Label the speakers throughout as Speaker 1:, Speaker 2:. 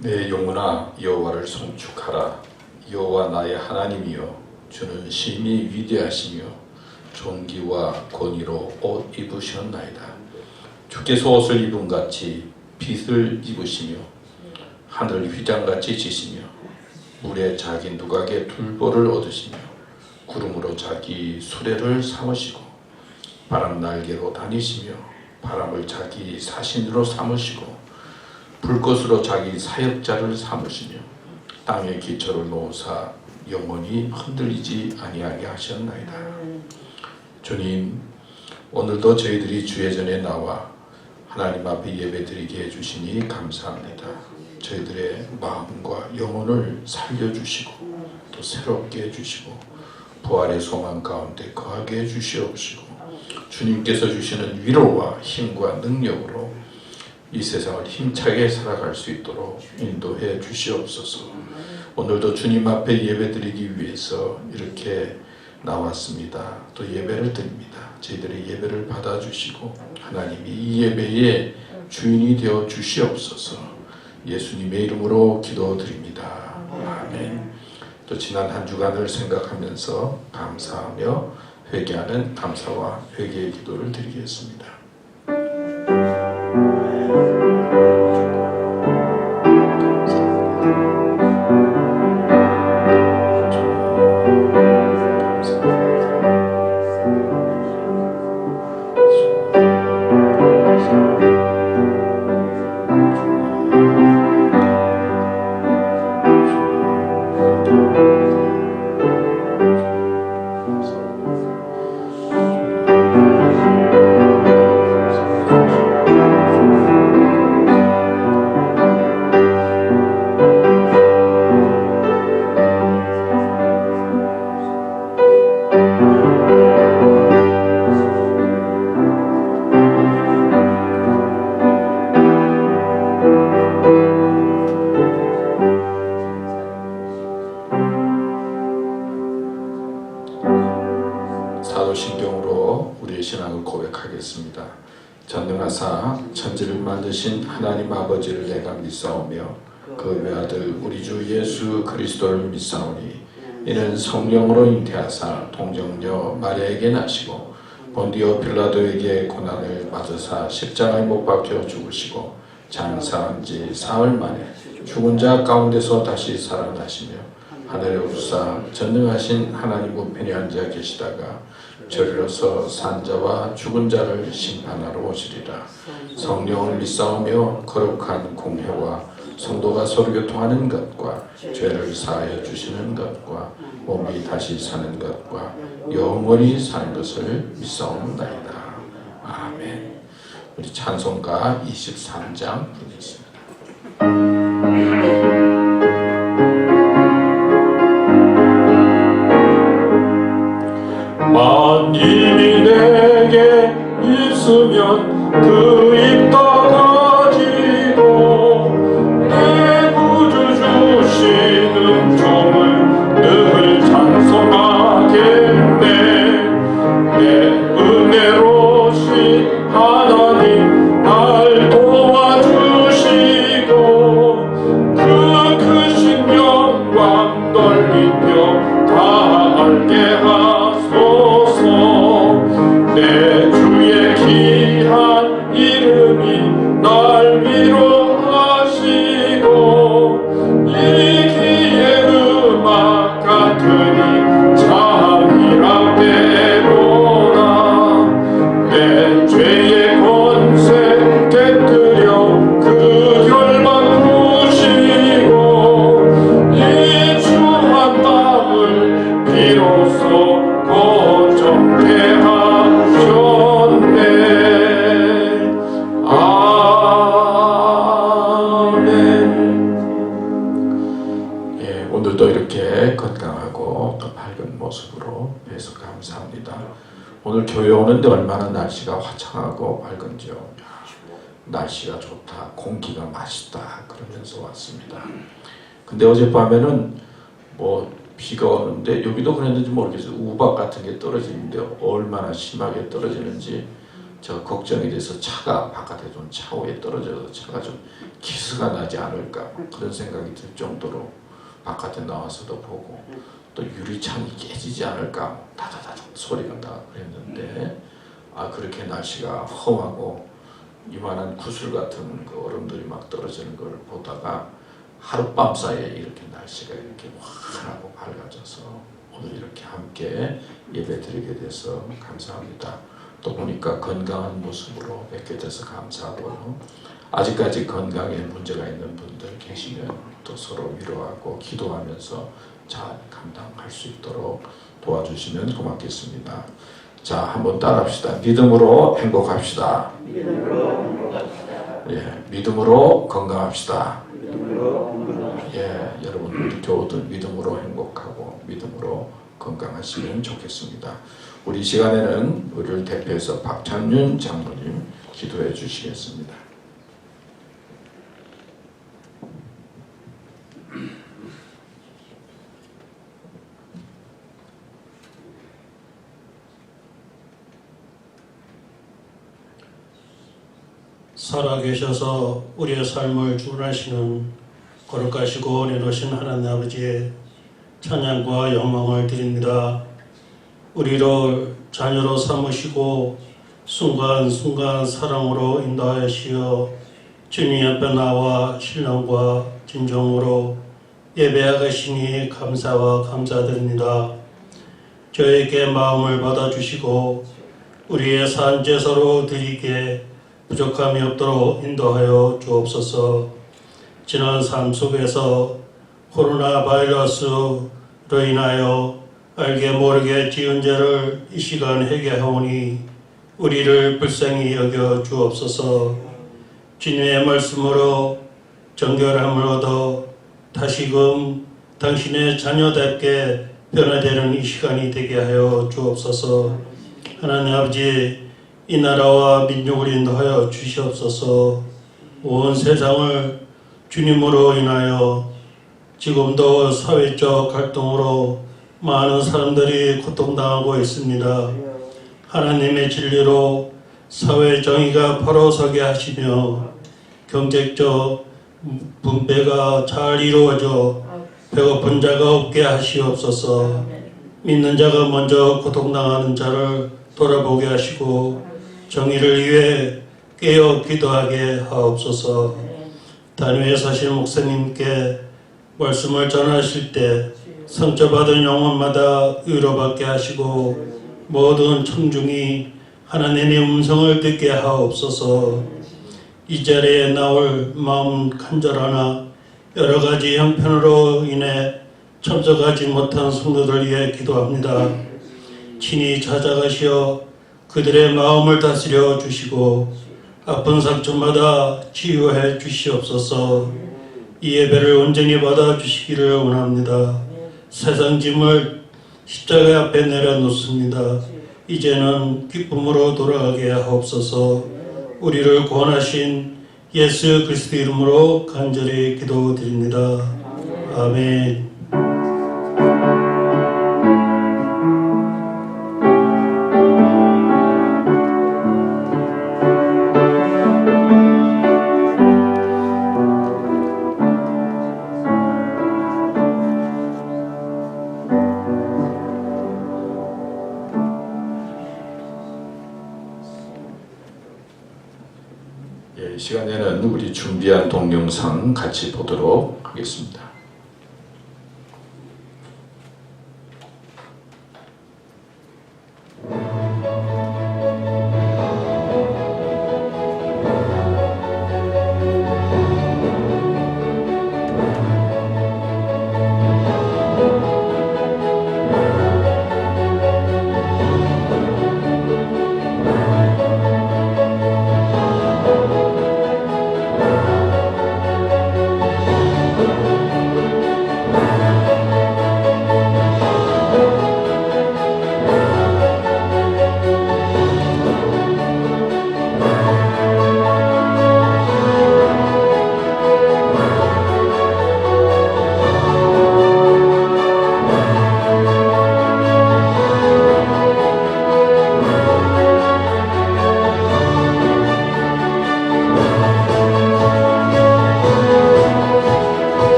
Speaker 1: 내 영혼아 여호와를 송축하라. 여호와 나의 하나님이여 주는 심히 위대하시며 존귀와 권위로 옷 입으셨나이다. 주께서 옷을 입은 같이 빛을 입으시며 하늘 휘장같이 지시며 물에 자기 누각의 둘보를 얻으시며 구름으로 자기 수레를 삼으시고 바람 날개로 다니시며 바람을 자기 사신으로 삼으시고 불꽃으로 자기 사역자를 삼으시며 땅에 기초를 놓으사 영원히 흔들리지 아니하게 하셨나이다. 주님, 오늘도 저희들이 주의 전에 나와 하나님 앞에 예배드리게 해주시니 감사합니다. 저희들의 마음과 영혼을 살려주시고 또 새롭게 해주시고 부활의 소망 가운데 거하게 해주시옵시고 주님께서 주시는 위로와 힘과 능력으로 이 세상을 힘차게 살아갈 수 있도록 인도해 주시옵소서. 오늘도 주님 앞에 예배드리기 위해서 이렇게 나왔습니다. 또 예배를 드립니다. 저희들의 예배를 받아주시고 하나님이 이 예배의 주인이 되어 주시옵소서. 예수님의 이름으로 기도드립니다. 아멘. 또 지난 한 주간을 생각하면서 감사하며 회개하는 감사와 회개의 기도를 드리겠습니다. 사도신경으로 우리의 신앙을 고백하겠습니다. 전능하사 천지를 만드신 하나님 아버지를 내가 믿사오며 그 외아들 우리 주 예수 그리스도를 믿사오니 이는 성령으로 잉태하사 동정녀 마리아에게 나시고 본디오 빌라도에게 고난을 받으사 십자가에 못 박혀 죽으시고 장사한 지 사흘 만에 죽은 자 가운데서 다시 살아나시며 하늘에 오르사 전능하신 하나님 우편에 앉아 계시다가 저리로서 산자와 죽은 자를 심판하러 오시리라. 성령을 믿사오며 거룩한 공회와 성도가 서로 교통하는 것과 죄를 사하여 주시는 것과 몸이 다시 사는 것과 영원히 사는 것을 믿사옵나이다. 아멘. 우리 찬송가 23장 부르겠습니다. 만님이 내게 있으면 그 입 다 가지고 내 구주 주시는 종을 늘 찬송하겠네. 내 은혜로신 하나님 날 도와주시고 그 크신 영광 넓이며 다 알게 하소서. 내 주의 귀한 이름이 날 위로하시고 이기의 음악 같으니 참이라 되로나. 내 죄의 권세 깨뜨려 그 혈만 부시고 이 주한 마음을 비로소 고정케 하셨네. 아멘. 예, 오늘도 이렇게 건강하고 또 밝은 모습으로 뵈서 감사합니다. 오늘 교회 오는데 얼마나 날씨가 화창하고 밝은지요. 날씨가 좋다, 공기가 맛있다 그러면서 왔습니다. 근데 어젯밤에는 비가 오는데 여기도 그랬는지 모르겠어요. 우박 같은 게 떨어지는데 얼마나 심하게 떨어지는지 저 걱정이 돼서 차가 바깥에 좀 차후에 떨어져서 차가 좀 기스가 나지 않을까 그런 생각이 들 정도로 바깥에 나와서도 보고 또 유리창이 깨지지 않을까 다다다다 소리가 나 그랬는데 그렇게 날씨가 험하고 이만한 구슬 같은 그 얼음들이 막 떨어지는 걸 보다가 하룻밤 사이에 이렇게 날씨가 이렇게 환하고 밝아져서 오늘 이렇게 함께 예배드리게 돼서 감사합니다. 또 보니까 건강한 모습으로 뵙게 돼서 감사하고요. 아직까지 건강에 문제가 있는 분들 계시면 또 서로 위로하고 기도하면서 잘 감당할 수 있도록 도와주시면 고맙겠습니다. 자, 한번 따라합시다. 믿음으로 행복합시다. 믿음으로 건강합시다. 여러분 모두 믿음으로 행복하고 믿음으로 건강하시면 좋겠습니다. 우리 시간에는 우리를 대표해서 박찬윤 장로님 기도해 주시겠습니다.
Speaker 2: 살아계셔서 우리의 삶을 주관하시는 거룩하시고 내놓으신 하나님 아버지의 찬양과 영광을 드립니다. 우리를 자녀로 삼으시고 순간순간 사랑으로 인도하시어 주님 앞에 나와 신랑과 진정으로 예배하시니 감사와 감사드립니다. 저에게 마음을 받아주시고 우리의 산제사로 드리게 부족함이 없도록 인도하여 주옵소서. 지난 삶 속에서 코로나 바이러스로 인하여 알게 모르게 지은 죄를 이 시간 회개하오니 우리를 불쌍히 여겨 주옵소서. 주님의 말씀으로 정결함을 얻어 다시금 당신의 자녀답게 변화되는 이 시간이 되게 하여 주옵소서. 하나님 아버지, 이 나라와 민족을 인도하여 주시옵소서. 온 세상을 주님으로 인하여 지금도 사회적 갈등으로 많은 사람들이 고통당하고 있습니다. 하나님의 진리로 사회 정의가 바로 서게 하시며 경제적 분배가 잘 이루어져 배고픈 자가 없게 하시옵소서. 믿는 자가 먼저 고통당하는 자를 돌아보게 하시고 정의를 위해 깨어 기도하게 하옵소서. 단위에 사신 목사님께 말씀을 전하실 때 상처받은 영혼마다 위로받게 하시고 모든 청중이 하나님의 음성을 듣게 하옵소서. 이 자리에 나올 마음 간절하나 여러 가지 형편으로 인해 참석하지 못한 성도들 위해 기도합니다. 친히 찾아가시어 그들의 마음을 다스려 주시고 아픈 상처마다 치유해 주시옵소서. 이 예배를 온전히 받아 주시기를 원합니다. 세상 짐을 십자가 앞에 내려놓습니다. 이제는 기쁨으로 돌아가게 하옵소서. 우리를 구원하신 예수 그리스도 이름으로 간절히 기도드립니다. 아멘.
Speaker 1: 이 시간에는 우리 준비한 동영상 같이 보도록 하겠습니다.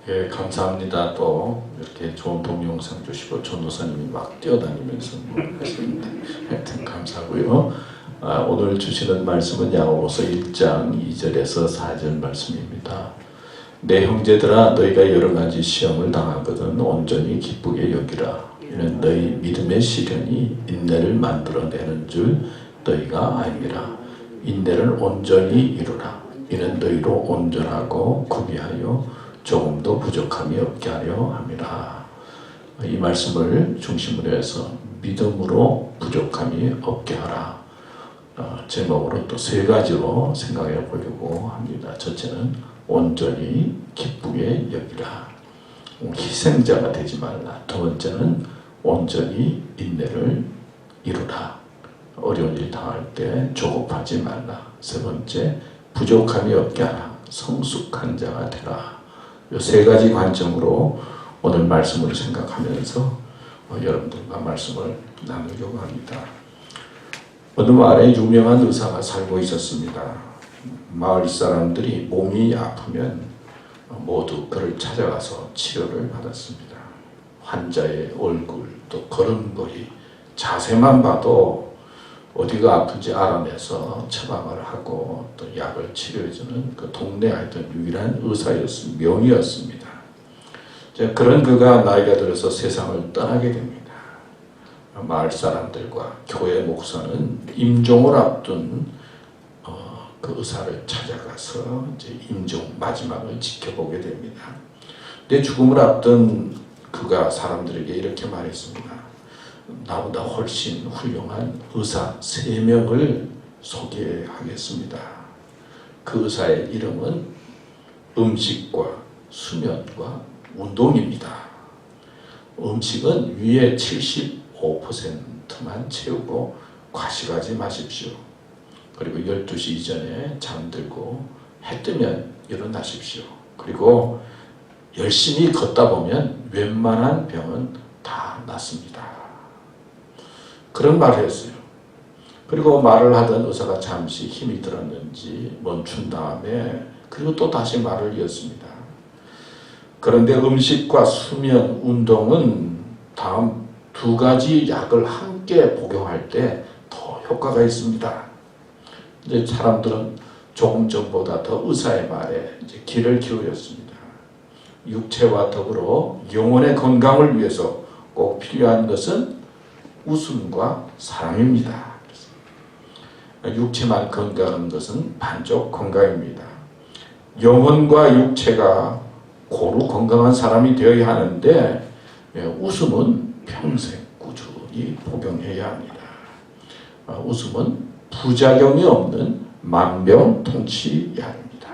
Speaker 1: 예, 감사합니다. 또 이렇게 좋은 동영상 주시고 전도사님이 막 뛰어다니면서 하시는데 하여튼 감사하고요. 오늘 주시는 말씀은 야고보서 1장 2절에서 4절 말씀입니다. 내 형제들아 너희가 여러 가지 시험을 당하거든 온전히 기쁘게 여기라. 이는 너희 믿음의 시련이 인내를 만들어내는 줄 너희가 알미라. 인내를 온전히 이루라. 이는 너희로 온전하고 구비하여 조금도 부족함이 없게 하려 함이라. 이 말씀을 중심으로 해서 믿음으로 부족함이 없게 하라. 제목으로 또 세 가지로 생각해 보려고 합니다. 첫째는 온전히 기쁘게 여기라. 희생자가 되지 말라. 두 번째는 온전히 인내를 이루라. 어려운 일 당할 때 조급하지 말라. 세 번째, 부족함이 없게 하라. 성숙한 자가 되라. 이 세 가지 관점으로 오늘 말씀을 생각하면서 여러분들과 말씀을 나누려고 합니다. 어느 마을에 유명한 의사가 살고 있었습니다. 마을 사람들이 몸이 아프면 모두 그를 찾아가서 치료를 받았습니다. 환자의 얼굴, 또 걸음걸이, 자세만 봐도 어디가 아픈지 알아내서 처방을 하고 또 약을 치료해주는 그 동네에 하여튼 유일한 의사였습니다. 명의였습니다. 그런 그가 나이가 들어서 세상을 떠나게 됩니다. 마을 사람들과 교회 목사는 임종을 앞둔 그 의사를 찾아가서 이제 임종 마지막을 지켜보게 됩니다. 내 죽음을 앞둔 그가 사람들에게 이렇게 말했습니다. 나보다 훨씬 훌륭한 의사 3명을 소개하겠습니다. 그 의사의 이름은 음식과 수면과 운동입니다. 음식은 위에 75%만 채우고 과식하지 마십시오. 그리고 12시 이전에 잠들고 해 뜨면 일어나십시오. 그리고 열심히 걷다 보면 웬만한 병은 다 낫습니다. 그런 말을 했어요. 그리고 말을 하던 의사가 잠시 힘이 들었는지 멈춘 다음에 그리고 또 다시 말을 이었습니다. 그런데 음식과 수면, 운동은 다음 2가지 약을 함께 복용할 때 더 효과가 있습니다. 이제 사람들은 조금 전보다 더 의사의 말에 이제 귀를 기울였습니다. 육체와 더불어 영혼의 건강을 위해서 꼭 필요한 것은 웃음과 사랑입니다. 육체만 건강한 것은 반쪽 건강입니다. 영혼과 육체가 고루 건강한 사람이 되어야 하는데 웃음은 평생 꾸준히 복용해야 합니다. 웃음은 부작용이 없는 만병통치약입니다.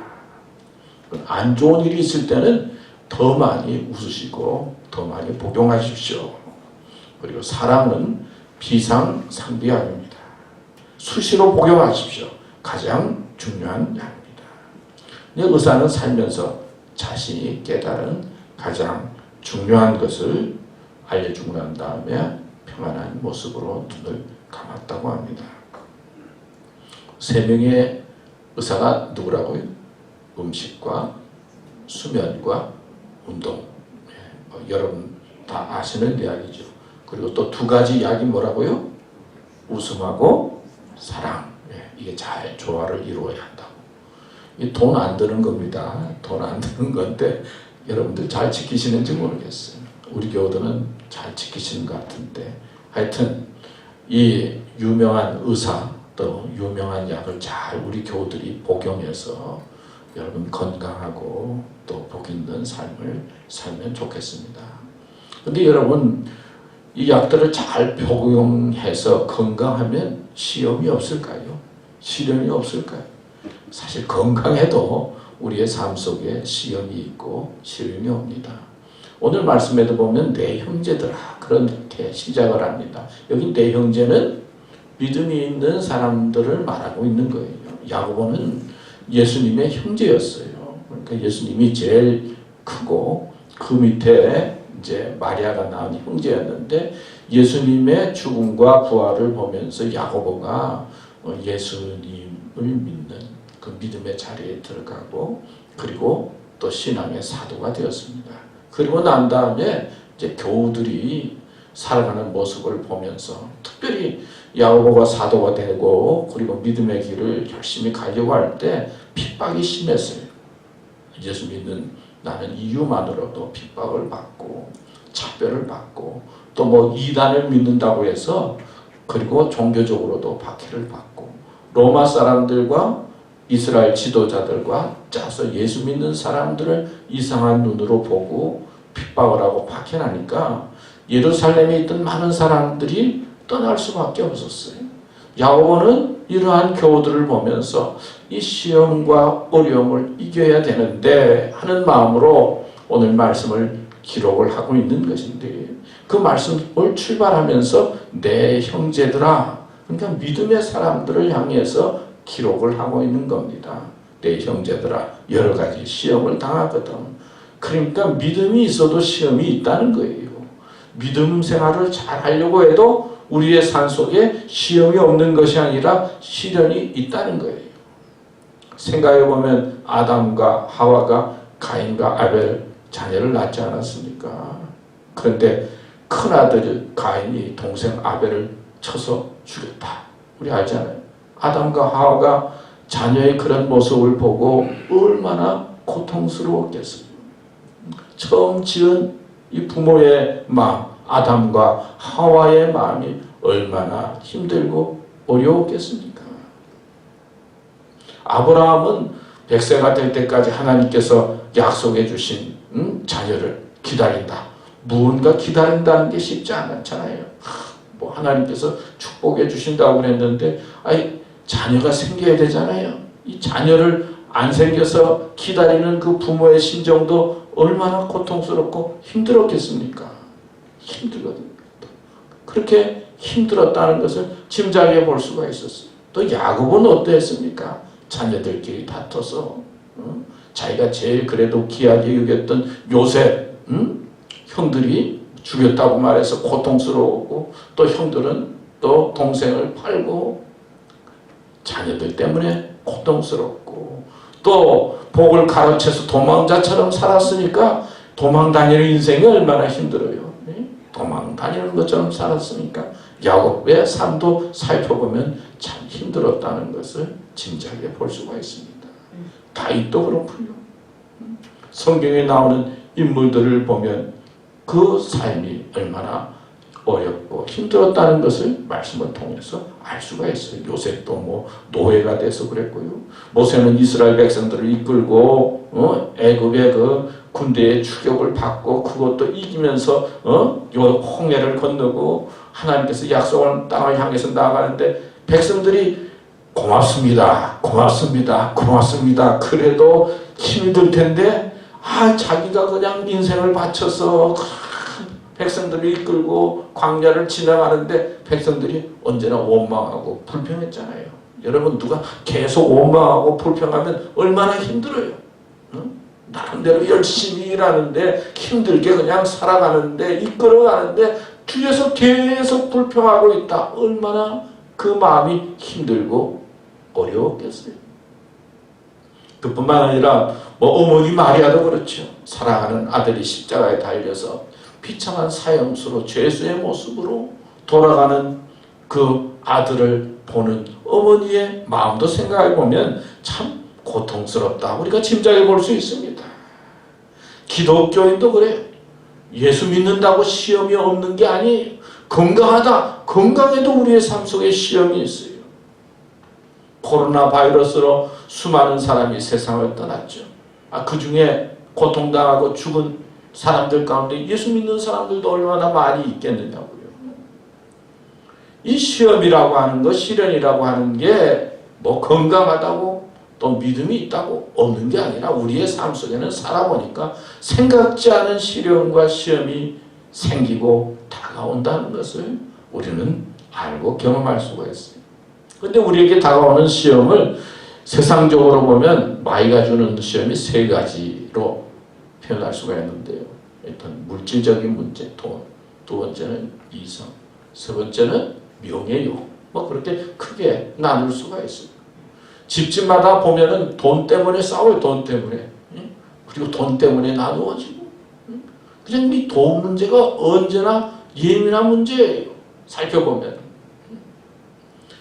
Speaker 1: 안 좋은 일이 있을 때는 더 많이 웃으시고 더 많이 복용하십시오. 그리고 사랑은 비상상비약입니다. 수시로 복용하십시오. 가장 중요한 약입니다. 의사는 살면서 자신이 깨달은 가장 중요한 것을 알려주고 난 다음에 평안한 모습으로 눈을 감았다고 합니다. 3명의 의사가 누구라고요? 음식과 수면과 운동. 여러분 다 아시는 이야기죠. 그리고 또 2가지 약이 뭐라고요? 웃음하고 사랑. 이게 잘 조화를 이루어야 한다고. 돈 안 드는 겁니다. 돈 안 드는 건데 여러분들 잘 지키시는지 모르겠어요. 우리 교우들은 잘 지키시는 것 같은데 하여튼 이 유명한 의사 또 유명한 약을 잘 우리 교우들이 복용해서 여러분 건강하고 또 복 있는 삶을 살면 좋겠습니다. 근데 여러분 이 약들을 잘 복용해서 건강하면 시험이 없을까요? 시련이 없을까요? 사실 건강해도 우리의 삶 속에 시험이 있고 시련이 옵니다. 오늘 말씀에도 보면 내 형제들아 그렇게 시작을 합니다. 여기 내 형제는 믿음이 있는 사람들을 말하고 있는 거예요. 야고보는 예수님의 형제였어요. 그러니까 예수님이 제일 크고 그 밑에 이제 마리아가 낳은 형제였는데 예수님의 죽음과 부활을 보면서 야고보가 예수님을 믿는 그 믿음의 자리에 들어가고 그리고 또 신앙의 사도가 되었습니다. 그리고 난 다음에 이제 교우들이 살아가는 모습을 보면서 특별히 야고보가 사도가 되고 그리고 믿음의 길을 열심히 가려고 할 때 핍박이 심했어요. 예수 믿는 나는 이유만으로도 핍박을 받고 차별을 받고 또 뭐 이단을 믿는다고 해서 그리고 종교적으로도 박해를 받고 로마 사람들과 이스라엘 지도자들과 짜서 예수 믿는 사람들을 이상한 눈으로 보고 핍박을 하고 박해하니까 예루살렘에 있던 많은 사람들이 떠날 수밖에 없었어요. 야고보는 이러한 교우들을 보면서 이 시험과 어려움을 이겨야 되는데 하는 마음으로 오늘 말씀을 기록을 하고 있는 것인데 그 말씀을 출발하면서 내 형제들아, 그러니까 믿음의 사람들을 향해서 기록을 하고 있는 겁니다. 내 형제들아, 여러 가지 시험을 당하거든. 그러니까 믿음이 있어도 시험이 있다는 거예요. 믿음 생활을 잘 하려고 해도 우리의 삶 속에 시험이 없는 것이 아니라 시련이 있다는 거예요. 생각해 보면 아담과 하와가 가인과 아벨 자녀를 낳지 않았습니까? 그런데 큰아들 가인이 동생 아벨을 쳐서 죽였다. 우리 알잖아요. 아담과 하와가 자녀의 그런 모습을 보고 얼마나 고통스러웠겠어요. 처음 지은 이 부모의 마음, 아담과 하와의 마음이 얼마나 힘들고 어려웠겠습니까? 아브라함은 100세가 될 때까지 하나님께서 약속해 주신 자녀를 기다린다. 무언가 기다린다는 게 쉽지 않잖아요. 뭐 하나님께서 축복해 주신다고 그랬는데 자녀가 생겨야 되잖아요. 이 자녀를 안 생겨서 기다리는 그 부모의 심정도 얼마나 고통스럽고 힘들었겠습니까? 힘들거든요. 그렇게 힘들었다는 것을 짐작해 볼 수가 있었어요. 또 야곱은 어땠습니까? 자녀들끼리 다퉈서 자기가 제일 그래도 귀하게 여겼던 요셉 형들이 죽였다고 말해서 고통스러웠고 또 형들은 또 동생을 팔고 자녀들 때문에 고통스럽고 또 복을 가로채서 도망자처럼 살았으니까 도망 다니는 인생이 얼마나 힘들어요. 도망 다니는 것처럼 살았으니까 야곱의 삶도 살펴보면 참 힘들었다는 것을 짐작해 볼 수가 있습니다. 다윗도 그렇고요. 성경에 나오는 인물들을 보면 그 삶이 얼마나 어렵고 힘들었다는 것을 말씀을 통해서 알 수가 있어요. 요셉도 뭐 노예가 돼서 그랬고요. 모세는 이스라엘 백성들을 이끌고 애굽의 그 군대의 추격을 받고 그것도 이기면서 요 홍해를 건너고 하나님께서 약속한 땅을 향해서 나아가는데 백성들이 고맙습니다. 고맙습니다. 고맙습니다. 그래도 힘들 텐데 자기가 그냥 인생을 바쳐서 백성들을 이끌고 광야를 지나가는데 백성들이 언제나 원망하고 불평했잖아요. 여러분 누가 계속 원망하고 불평하면 얼마나 힘들어요. 나름대로 열심히 일하는데 힘들게 그냥 살아가는데 이끌어가는데 뒤에서 계속 불평하고 있다. 얼마나 그 마음이 힘들고 어려웠겠어요. 그뿐만 아니라 뭐 어머니 마리아도 그렇죠. 사랑하는 아들이 십자가에 달려서 비참한 사형수로 죄수의 모습으로 돌아가는 그 아들을 보는 어머니의 마음도 생각해 보면 참 고통스럽다. 우리가 짐작해 볼 수 있습니다. 기독교인도 그래요. 예수 믿는다고 시험이 없는 게 아니에요. 건강하다. 건강해도 우리의 삶 속에 시험이 있어요. 코로나 바이러스로 수많은 사람이 세상을 떠났죠. 그 중에 고통당하고 죽은 사람들 가운데 예수 믿는 사람들도 얼마나 많이 있겠느냐고요. 이 시험이라고 하는 것, 시련이라고 하는 게 뭐 건강하다고 또 믿음이 있다고 없는 게 아니라 우리의 삶 속에는 살아보니까 생각지 않은 시련과 시험이 생기고 다가온다는 것을 우리는 알고 경험할 수가 있어요. 그런데 우리에게 다가오는 시험을 세상적으로 보면 마이가 주는 시험이 세 가지로 표현할 수가 있는데요. 일단 물질적인 문제, 돈. 두 번째는 이성. 세 번째는 명예욕. 뭐 그렇게 크게 나눌 수가 있어요. 집집마다 보면은 돈 때문에 싸워요. 돈 때문에. 그리고 돈 때문에 나누어지고. 그냥 이 돈 문제가 언제나 예민한 문제예요. 살펴보면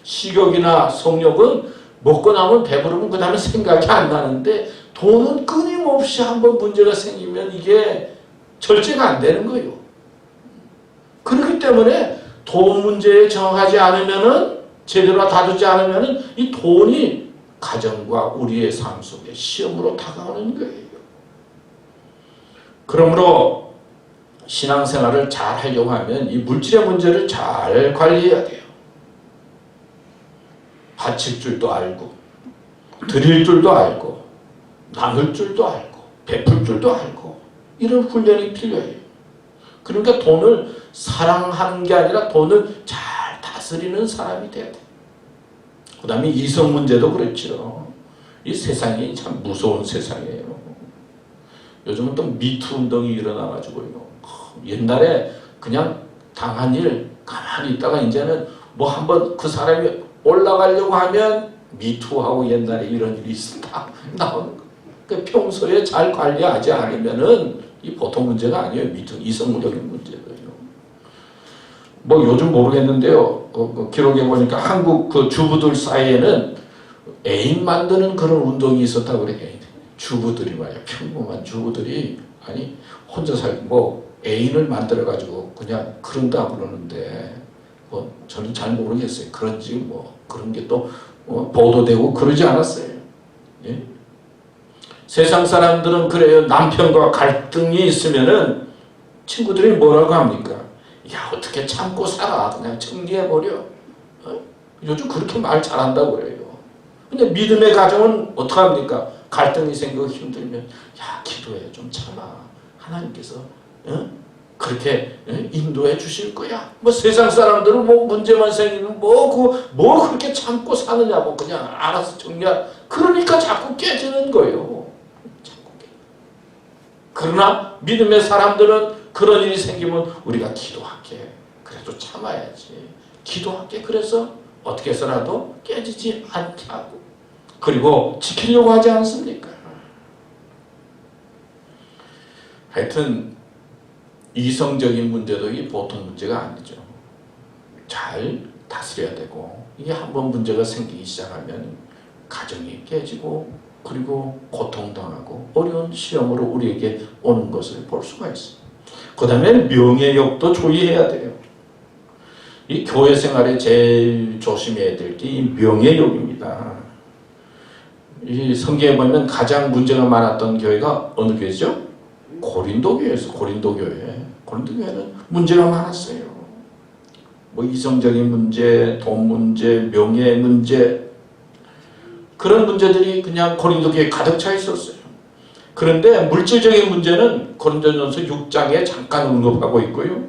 Speaker 1: 식욕이나 성욕은 먹고 나면 배부르면 그 다음에 생각이 안 나는데 돈은 끊임없이 한번 문제가 생기면 이게 절제가 안 되는 거예요. 그렇기 때문에 돈 문제에 정하지 않으면은 제대로 다루지 않으면은 이 돈이 가정과 우리의 삶 속에 시험으로 다가오는 거예요. 그러므로 신앙생활을 잘 하려고 하면 이 물질의 문제를 잘 관리해야 돼요. 바칠 줄도 알고, 드릴 줄도 알고, 나눌 줄도 알고, 베풀 줄도 알고, 이런 훈련이 필요해요. 그러니까 돈을 사랑하는 게 아니라 돈을 잘 다스리는 사람이 돼야 돼요. 그 다음에 이성 문제도 그렇죠. 이 세상이 참 무서운 세상이에요. 요즘은 또 미투 운동이 일어나가지고요. 옛날에 그냥 당한 일 가만히 있다가 이제는 뭐 한번 그 사람이 올라가려고 하면 미투하고 옛날에 이런 일이 있었다 나오는 거. 그러니까 평소에 잘 관리하지 않으면은 이 보통 문제가 아니에요. 미투 이성적인 문제예요. 뭐 요즘 모르겠는데요. 기록에 보니까 한국 그 주부들 사이에는 애인 만드는 그런 운동이 있었다고 그래요. 주부들이 말이야. 평범한 주부들이 아니 혼자 살고 애인을 만들어 가지고 그냥 그런다 그러는데 뭐 저는 잘 모르겠어요. 그런지 뭐 그런 게 또 보도되고 그러지 않았어요. 예? 세상 사람들은 그래요. 남편과 갈등이 있으면은 친구들이 뭐라고 합니까? 야 어떻게 참고 살아? 그냥 정리해버려. 요즘 그렇게 말 잘한다고 그래요. 근데 믿음의 가정은 어떻게 합니까? 갈등이 생기고 힘들면 야 기도해 좀 참아. 하나님께서 그렇게 인도해 주실 거야. 뭐 세상 사람들은 뭐 문제만 생기면 뭐 그렇게 참고 사느냐고 그냥 알아서 정리하. 그러니까 자꾸 깨지는 거예요. 자꾸 깨. 그러나 믿음의 사람들은 그런 일이 생기면 우리가 기도할게. 그래도 참아야지. 기도할게. 그래서 어떻게 해서라도 깨지지 않게 하고 그리고 지키려고 하지 않습니까? 하여튼 이성적인 문제도 이 보통 문제가 아니죠. 잘 다스려야 되고 이게 한번 문제가 생기기 시작하면 가정이 깨지고 그리고 고통당하고 어려운 시험으로 우리에게 오는 것을 볼 수가 있습니다. 그 다음에 명예욕도 조심해야 돼요. 이 교회 생활에 제일 조심해야 될 게 이 명예욕입니다. 이 성경에 보면 가장 문제가 많았던 교회가 어느 교회죠? 고린도 교회에서 고린도 교회는 문제가 많았어요. 뭐 이성적인 문제, 돈 문제, 명예 문제 그런 문제들이 그냥 고린도 교회에 가득 차 있었어요. 그런데 물질적인 문제는 고린도전서 6장에 잠깐 언급하고 있고요.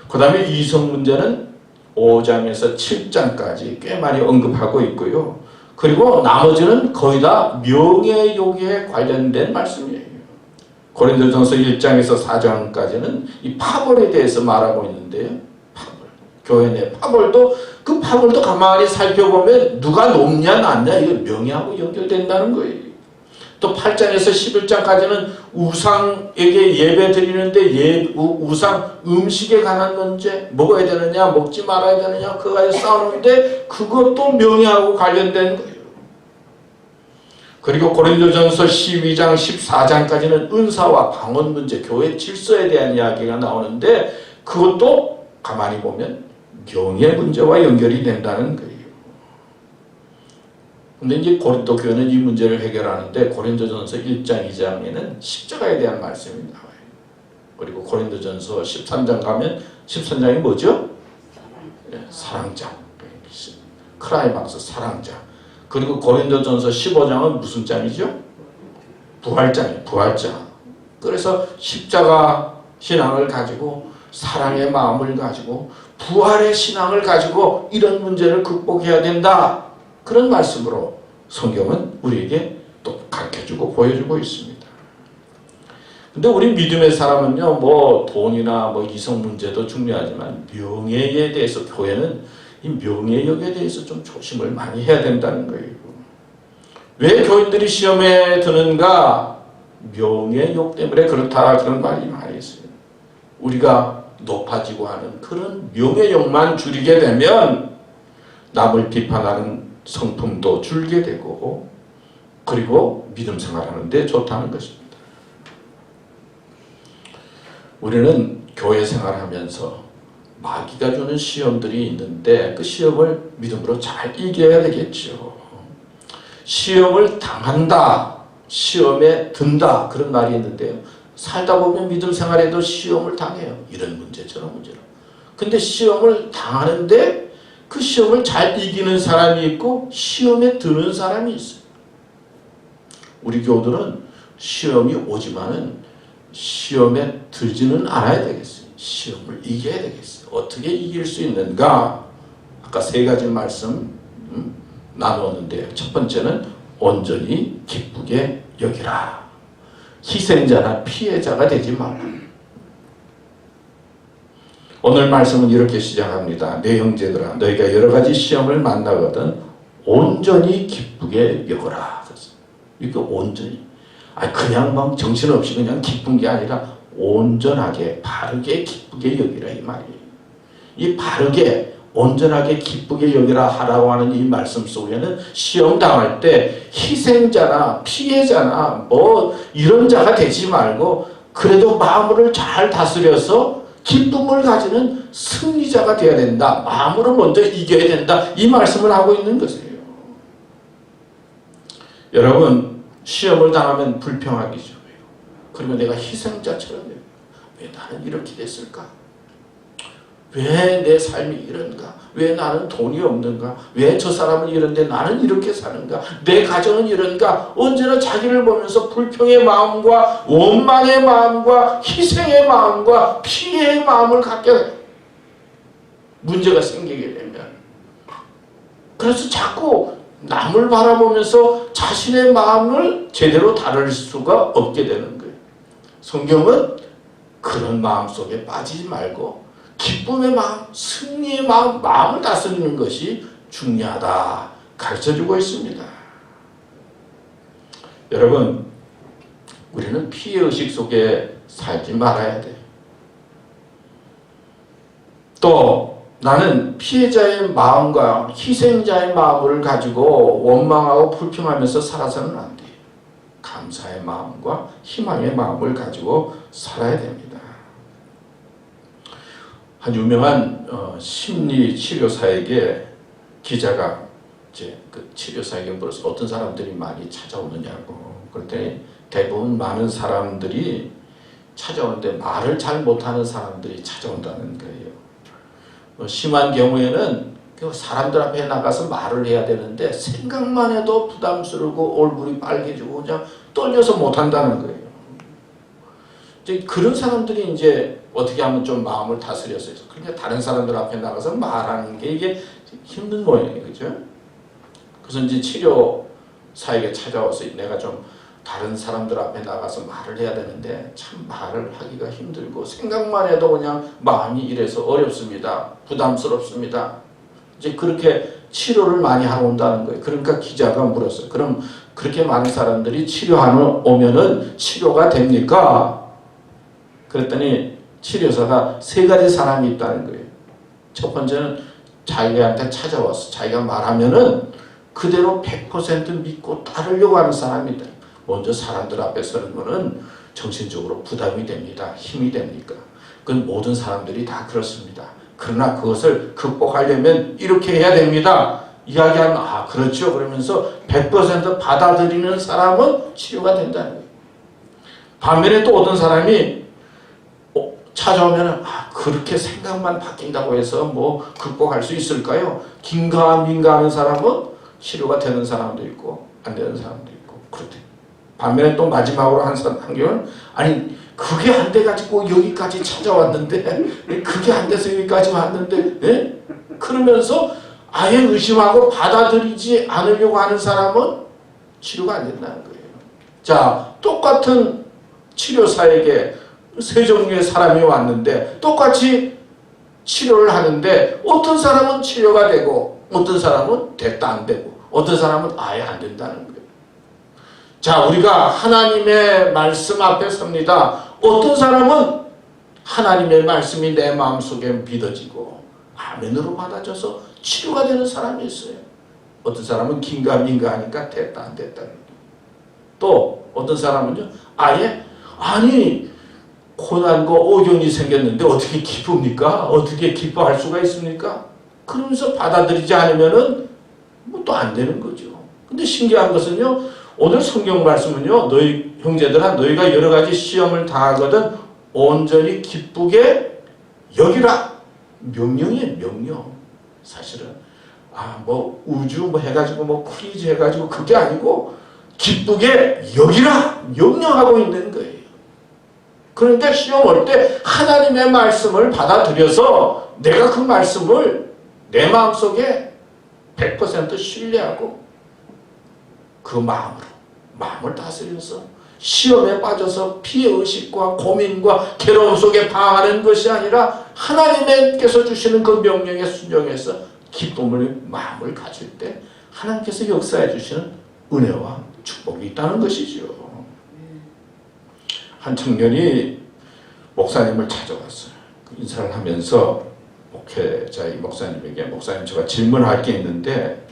Speaker 1: 그 다음에 이성 문제는 5장에서 7장까지 꽤 많이 언급하고 있고요. 그리고 나머지는 거의 다 명예욕에 관련된 말씀이에요. 고린도전서 1장에서 4장까지는 이 파벌에 대해서 말하고 있는데요. 파벌. 교회 내 파벌도 그 파벌도 가만히 살펴보면 누가 높냐 낮냐 이게 명예하고 연결된다는 거예요. 또 8장에서 11장까지는 우상에게 예배 드리는데 우상 음식에 관한 문제 먹어야 되느냐 먹지 말아야 되느냐 그거에 싸우는데 그것도 명예하고 관련된 거예요. 그리고 고린도전서 12장 14장까지는 은사와 방언 문제 교회 질서에 대한 이야기가 나오는데 그것도 가만히 보면 명예 문제와 연결이 된다는 거예요. 근데 이제 고린도 교회는 이 문제를 해결하는데 고린도전서 1장 2장에는 십자가에 대한 말씀이 나와요. 그리고 고린도전서 13장 가면 13장이 뭐죠? 사랑장. 크라이막스 사랑장. 그리고 고린도전서 15장은 무슨 장이죠? 부활장이에요. 부활장. 그래서 십자가 신앙을 가지고 사랑의 마음을 가지고 부활의 신앙을 가지고 이런 문제를 극복해야 된다. 그런 말씀으로 성경은 우리에게 또 가르쳐주고 보여주고 있습니다. 근데 우리 믿음의 사람은요, 뭐 돈이나 뭐 이성 문제도 중요하지만 명예에 대해서 교회는 이 명예욕에 대해서 좀 조심을 많이 해야 된다는 거예요. 왜 교인들이 시험에 드는가? 명예욕 때문에 그렇다 그런 말이 많이 있어요. 우리가 높아지고 하는 그런 명예욕만 줄이게 되면 남을 비판하는 성품도 줄게 되고, 그리고 믿음 생활하는 데 좋다는 것입니다. 우리는 교회 생활하면서 마귀가 주는 시험들이 있는데 그 시험을 믿음으로 잘 이겨야 되겠죠. 시험을 당한다, 시험에 든다, 그런 말이 있는데요. 살다 보면 믿음 생활에도 시험을 당해요. 이런 문제 저런 문제로. 근데 시험을 당하는데 그 시험을 잘 이기는 사람이 있고 시험에 드는 사람이 있어요. 우리 교우들은 시험이 오지만은 시험에 들지는 않아야 되겠어요. 시험을 이겨야 되겠어요. 어떻게 이길 수 있는가? 아까 세 가지 말씀 나누었는데요. 첫 번째는 온전히 기쁘게 여기라. 희생자나 피해자가 되지 말라. 오늘 말씀은 이렇게 시작합니다. 내 형제들아, 너희가 여러 가지 시험을 만나거든 온전히 기쁘게 여거라. 이거 온전히, 그냥 막 정신없이 그냥 기쁜 게 아니라 온전하게 바르게 기쁘게 여기라, 이 말이에요. 이 바르게 온전하게 기쁘게 여기라 하라고 하는 이 말씀 속에는 시험 당할 때 희생자나 피해자나 뭐 이런 자가 되지 말고 그래도 마음을 잘 다스려서 기쁨을 가지는 승리자가 되어야 된다. 마음으로 먼저 이겨야 된다. 이 말씀을 하고 있는 것이에요. 여러분, 시험을 당하면 불평하기죠. 그러면 내가 희생자처럼 돼요. 왜 나는 이렇게 됐을까? 왜 내 삶이 이런가? 왜 나는 돈이 없는가? 왜 저 사람은 이런데 나는 이렇게 사는가? 내 가정은 이런가? 언제나 자기를 보면서 불평의 마음과 원망의 마음과 희생의 마음과 피해의 마음을 갖게 돼요. 문제가 생기게 되면. 그래서 자꾸 남을 바라보면서 자신의 마음을 제대로 다룰 수가 없게 되는 거예요. 성경은 그런 마음 속에 빠지지 말고 기쁨의 마음, 승리의 마음, 마음을 다스리는 것이 중요하다 가르쳐주고 있습니다. 여러분, 우리는 피해의식 속에 살지 말아야 돼요. 또 나는 피해자의 마음과 희생자의 마음을 가지고 원망하고 불평하면서 살아서는 안 돼요. 감사의 마음과 희망의 마음을 가지고 살아야 됩니다. 한 유명한 심리 치료사에게 기자가 이제 그 치료사에게 물어서 어떤 사람들이 많이 찾아오느냐고. 그랬더니 대부분 많은 사람들이 찾아오는데 말을 잘 못하는 사람들이 찾아온다는 거예요. 심한 경우에는 사람들 앞에 나가서 말을 해야 되는데 생각만 해도 부담스러우고 얼굴이 빨개지고 그냥 떨려서 못한다는 거예요. 이제 그런 사람들이 이제 어떻게 하면 좀 마음을 다스려서 해서 그러니까 다른 사람들 앞에 나가서 말하는 게 이게 힘든 모양이에요. 그죠? 그래서 이제 치료사에게 찾아와서 내가 좀 다른 사람들 앞에 나가서 말을 해야 되는데 참 말을 하기가 힘들고 생각만 해도 그냥 마음이 이래서 어렵습니다. 부담스럽습니다. 이제 그렇게 치료를 많이 하러 온다는 거예요. 그러니까 기자가 물었어요. 그럼 그렇게 많은 사람들이 치료하러 오면은 치료가 됩니까? 그랬더니 치료사가 세 가지 사람이 있다는 거예요. 첫 번째는 자기한테 찾아와서 자기가 말하면은 그대로 100% 믿고 따르려고 하는 사람이다. 먼저 사람들 앞에 서는 거는 정신적으로 부담이 됩니다. 힘이 됩니까? 그건 모든 사람들이 다 그렇습니다. 그러나 그것을 극복하려면 이렇게 해야 됩니다. 이야기하면 그렇죠. 그러면서 100% 받아들이는 사람은 치료가 된다는 거예요. 반면에 또 어떤 사람이 찾아오면 그렇게 생각만 바뀐다고 해서 뭐 극복할 수 있을까요? 긴가민가 하는 사람은 치료가 되는 사람도 있고 안 되는 사람도 있고 그렇대. 반면에 또 마지막으로 한 경우는 그게 안 돼가지고 여기까지 찾아왔는데 그게 안 돼서 여기까지 왔는데 그러면서 아예 의심하고 받아들이지 않으려고 하는 사람은 치료가 안 된다는 거예요. 자, 똑같은 치료사에게 세 종류의 사람이 왔는데 똑같이 치료를 하는데 어떤 사람은 치료가 되고 어떤 사람은 됐다 안 되고 어떤 사람은 아예 안 된다는 거예요. 자, 우리가 하나님의 말씀 앞에 섭니다. 어떤 사람은 하나님의 말씀이 내 마음속에 믿어지고 아멘으로 받아져서 치료가 되는 사람이 있어요. 어떤 사람은 긴가민가 하니까 됐다 안 됐다. 또 어떤 사람은요, 아니 고난과 오경이 생겼는데 어떻게 기쁩니까? 어떻게 기뻐할 수가 있습니까? 그러면서 받아들이지 않으면은 뭐 또 안 되는 거죠. 근데 신기한 것은요, 오늘 성경 말씀은요, 너희 형제들아, 너희가 여러 가지 시험을 당하거든 온전히 기쁘게 여기라. 명령이에요, 명령. 사실은 뭐 우주 뭐 해가지고 뭐 크리즈 해가지고 그게 아니고 기쁘게 여기라 명령하고 있는 거예요. 그러니까 시험 올 때 하나님의 말씀을 받아들여서 내가 그 말씀을 내 마음속에 100% 신뢰하고 그 마음을 다스려서 시험에 빠져서 피해의식과 고민과 괴로움 속에 방황하는 것이 아니라 하나님께서 주시는 그 명령에 순종해서 기쁨을 마음을 가질 때 하나님께서 역사해 주시는 은혜와 축복이 있다는 것이죠. 한 청년이 목사님을 찾아왔어요. 인사를 하면서 목회자의 목사님에게 목사님 제가 질문할 게 있는데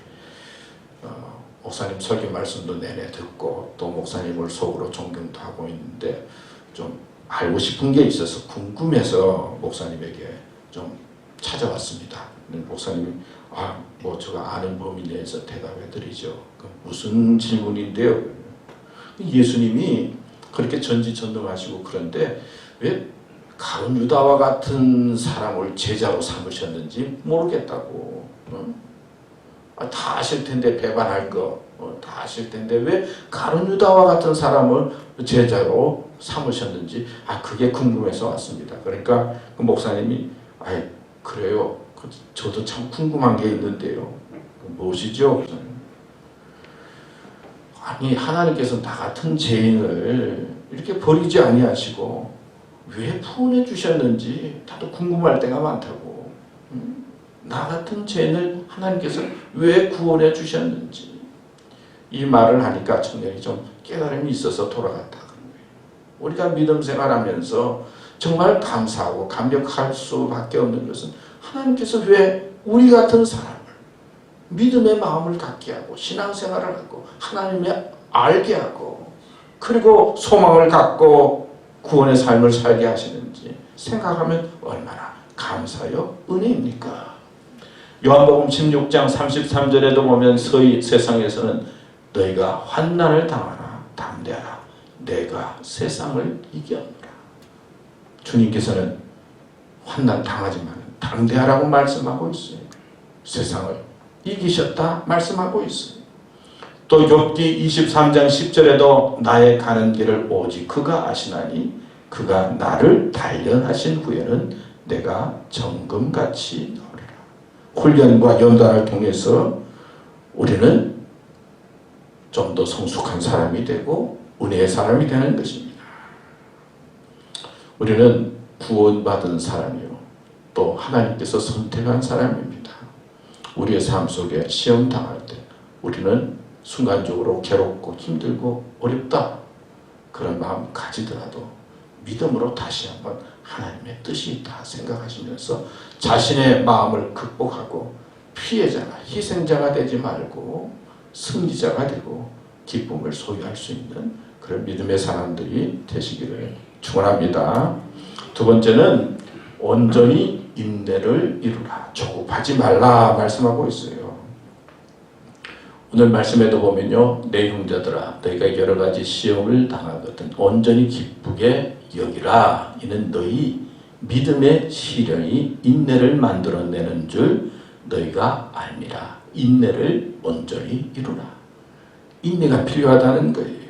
Speaker 1: 목사님 설교 말씀도 내내 듣고 또 목사님을 속으로 존경도 하고 있는데 좀 알고 싶은 게 있어서 궁금해서 목사님에게 좀 찾아왔습니다. 목사님이 뭐 제가 아는 범위 내에서 대답해 드리죠. 무슨 질문인데요? 예수님이 그렇게 전지전능하시고 그런데 왜 가룟 유다와 같은 사람을 제자로 삼으셨는지 모르겠다고. 다 아실 텐데 배반할 거 다 아실 텐데 왜 가룟 유다와 같은 사람을 제자로 삼으셨는지 그게 궁금해서 왔습니다. 그러니까 그 목사님이 그래요. 저도 참 궁금한 게 있는데요. 무엇이죠? 하나님께서 나 같은 죄인을 이렇게 버리지 아니하시고 왜 구원해 주셨는지 나도 궁금할 때가 많다고. 나 같은 죄인을 하나님께서 왜 구원해 주셨는지 이 말을 하니까 청년이 좀 깨달음이 있어서 돌아갔다 그런 거예요. 우리가 믿음 생활하면서 정말 감사하고 감격할 수밖에 없는 것은 하나님께서 왜 우리 같은 사람을 믿음의 마음을 갖게 하고 신앙생활을 하고 하나님을 알게 하고 그리고 소망을 갖고 구원의 삶을 살게 하시는지 생각하면 얼마나 감사요 은혜입니까? 요한복음 16장 33절에도 보면 세상에서는 너희가 환난을 당하나 담대하라 내가 세상을 이겼노라. 주님께서는 환난 당하지만 담대하라고 말씀하고 있어요. 세상을 이기셨다 말씀하고 있어요. 또 욥기 23장 10절에도 나의 가는 길을 오직 그가 아시나니 그가 나를 단련하신 후에는 내가 정금같이 나오리라. 훈련과 연단을 통해서 우리는 좀 더 성숙한 사람이 되고 은혜의 사람이 되는 것입니다. 우리는 구원받은 사람이요 또 하나님께서 선택한 사람입니다. 우리의 삶 속에 시험 당할 때 우리는 순간적으로 괴롭고 힘들고 어렵다 그런 마음 가지더라도 믿음으로 다시 한번 하나님의 뜻이 있다 생각하시면서 자신의 마음을 극복하고 피해자가 희생자가 되지 말고 승리자가 되고 기쁨을 소유할 수 있는 그런 믿음의 사람들이 되시기를 축원합니다. 두 번째는 온전히 인내를 이루라. 조급하지 말라 말씀하고 있어요. 오늘 말씀에도 보면요. 내 형제들아 너희가 여러 가지 시험을 당하거든 온전히 기쁘게 여기라. 이는 너희 믿음의 시련이 인내를 만들어내는 줄 너희가 알미라. 인내를 온전히 이루라. 인내가 필요하다는 거예요.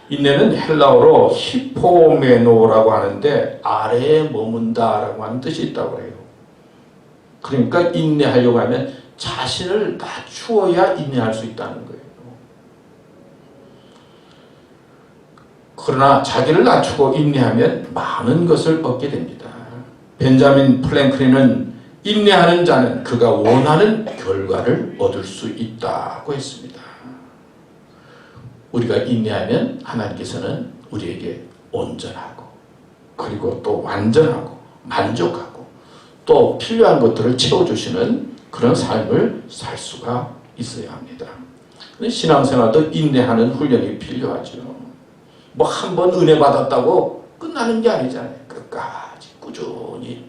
Speaker 1: 인내는 헬라어로 히포메노라고 하는데 아래에 머문다라고 하는 뜻이 있다고 해요. 그러니까 인내하려고 하면 자신을 낮추어야 인내할 수 있다는 거예요. 그러나 자기를 낮추고 인내하면 많은 것을 얻게 됩니다. 벤자민 프랭클린은 인내하는 자는 그가 원하는 결과를 얻을 수 있다고 했습니다. 우리가 인내하면 하나님께서는 우리에게 온전하고 그리고 또 완전하고 만족하고 또 필요한 것들을 채워주시는 그런 삶을 살 수가 있어야 합니다. 신앙생활도 인내하는 훈련이 필요하죠. 뭐 한 번 은혜 받았다고 끝나는 게 아니잖아요. 끝까지 꾸준히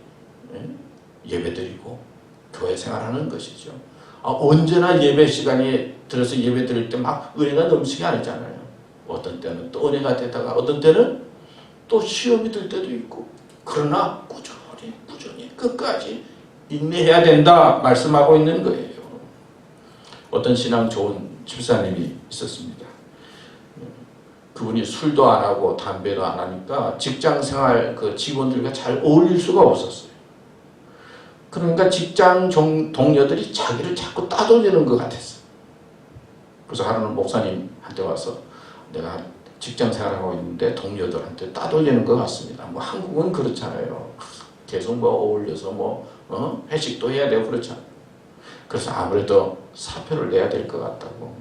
Speaker 1: 예배드리고 교회 생활하는 것이죠. 언제나 예배 시간에 들어서 예배 드릴 때 막 은혜가 넘치게 아니잖아요. 어떤 때는 또 은혜가 되다가 어떤 때는 또 시험이 들 때도 있고, 그러나 꾸준히 끝까지 인내해야 된다 말씀하고 있는 거예요. 어떤 신앙 좋은 집사님이 있었습니다. 그분이 술도 안 하고 담배도 안 하니까 직장생활 그 직원들과 잘 어울릴 수가 없었어요. 그러니까 직장 동료들이 자기를 자꾸 따돌리는 것 같았어요. 그래서 하루는 목사님한테 와서 내가 직장생활하고 있는데 동료들한테 따돌리는 것 같습니다. 뭐 한국은 그렇잖아요. 계속 뭐 어울려서 회식도 해야 되고 그렇잖아요. 그래서 아무래도 사표를 내야 될 것 같다고.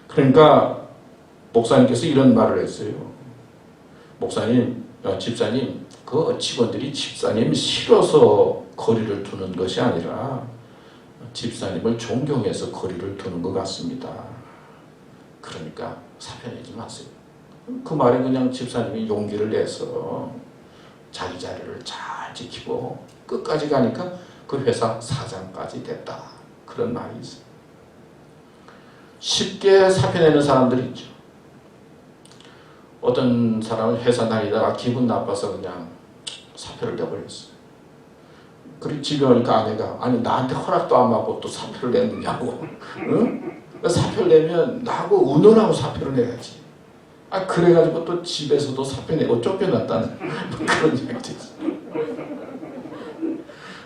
Speaker 1: 그러니까 목사님께서 이런 말을 했어요. 집사님, 그 직원들이 집사님 싫어서 거리를 두는 것이 아니라 집사님을 존경해서 거리를 두는 것 같습니다. 그러니까 사표 내지 마세요. 그 말에 그냥 집사님이 용기를 내서 자기 자리를 잘 지키고 끝까지 가니까 그 회사 사장까지 됐다. 그런 말이 있어요. 쉽게 사표 내는 사람들이 있죠. 어떤 사람은 회사 다니다가 기분 나빠서 그냥 사표를 내버렸어요. 그리고 집에 오니까 아내가 아니 나한테 허락도 안 받고 또 사표를 냈느냐고. 응? 사표를 내면 나하고 의논하고 사표를 내야지. 그래가지고 또 집에서도 사표 내고 쫓겨났다는 그런 얘기도 있어요.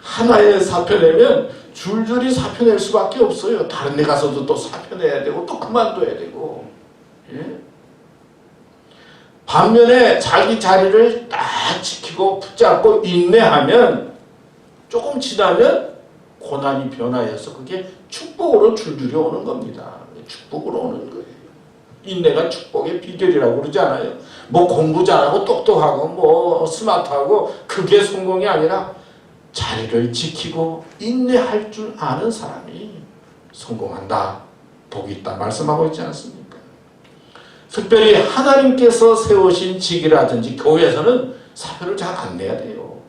Speaker 1: 하나의 사표 내면 줄줄이 사표 낼 수밖에 없어요. 다른 데 가서도 또 사표 내야 되고 또 그만둬야 되고. 예? 반면에 자기 자리를 딱 지키고 붙잡고 인내하면 조금 지나면 고난이 변화해서 그게 축복으로 줄줄이 오는 겁니다. 축복으로 오는 거예요. 인내가 축복의 비결이라고 그러지 않아요? 뭐 공부 잘하고 똑똑하고 뭐 스마트하고 그게 성공이 아니라 자리를 지키고 인내할 줄 아는 사람이 성공한다, 복이 있다 말씀하고 있지 않습니까? 특별히 하나님께서 세우신 직이라든지 교회에서는 사표를 잘 안 내야 돼요.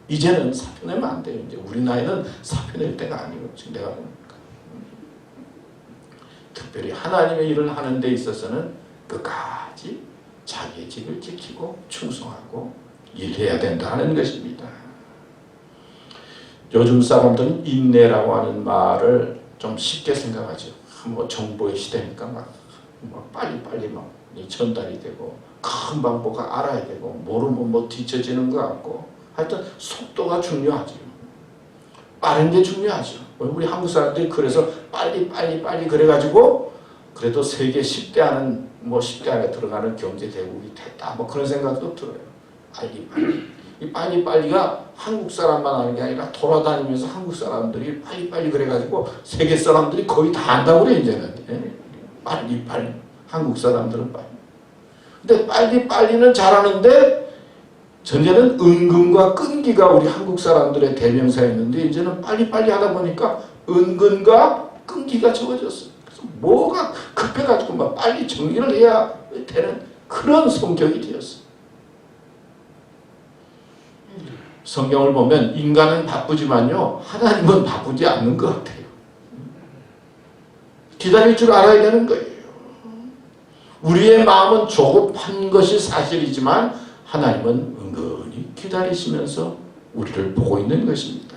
Speaker 1: 이제는 사표 내면 안 돼요. 이제 우리 나이는 사표 낼 때가 아니고 지금 내가 보니까. 특별히 하나님의 일을 하는 데 있어서는 끝까지 자기의 직을 지키고 충성하고 일해야 된다는 것입니다. 요즘 사람들은 인내라고 하는 말을 좀 쉽게 생각하죠. 뭐 정보의 시대니까 막 빨리빨리 막 전달이 되고 금방 뭐가 알아야 되고 모르면 뭐 뒤처지는 것 같고 하여튼 속도가 중요하죠. 빠른 게 중요하죠. 우리 한국 사람들이 그래서 빨리 그래가지고 그래도 세계 10대 안은 뭐 10대 안에 들어가는 경제 대국이 됐다 뭐 그런 생각도 들어요. 이 빨리가 한국 사람만 하는 게 아니라 돌아다니면서 한국 사람들이 빨리 그래가지고 세계 사람들이 거의 다 한다고 그래 이제는. 빨리 한국 사람들은 빨리. 근데 빨리는 잘하는데 전에는 은근과 끈기가 우리 한국 사람들의 대명사였는데 이제는 빨리 하다 보니까 은근과 끈기가 적어졌어요. 그래서 뭐가 급해가지고 막 빨리 정리를 해야 되는 그런 성격이 되었어요. 성경을 보면 인간은 바쁘지만요 하나님은 바쁘지 않는 것 같아요. 기다릴 줄 알아야 되는 거예요. 우리의 마음은 조급한 것이 사실이지만 하나님은 은근히 기다리시면서 우리를 보고 있는 것입니다.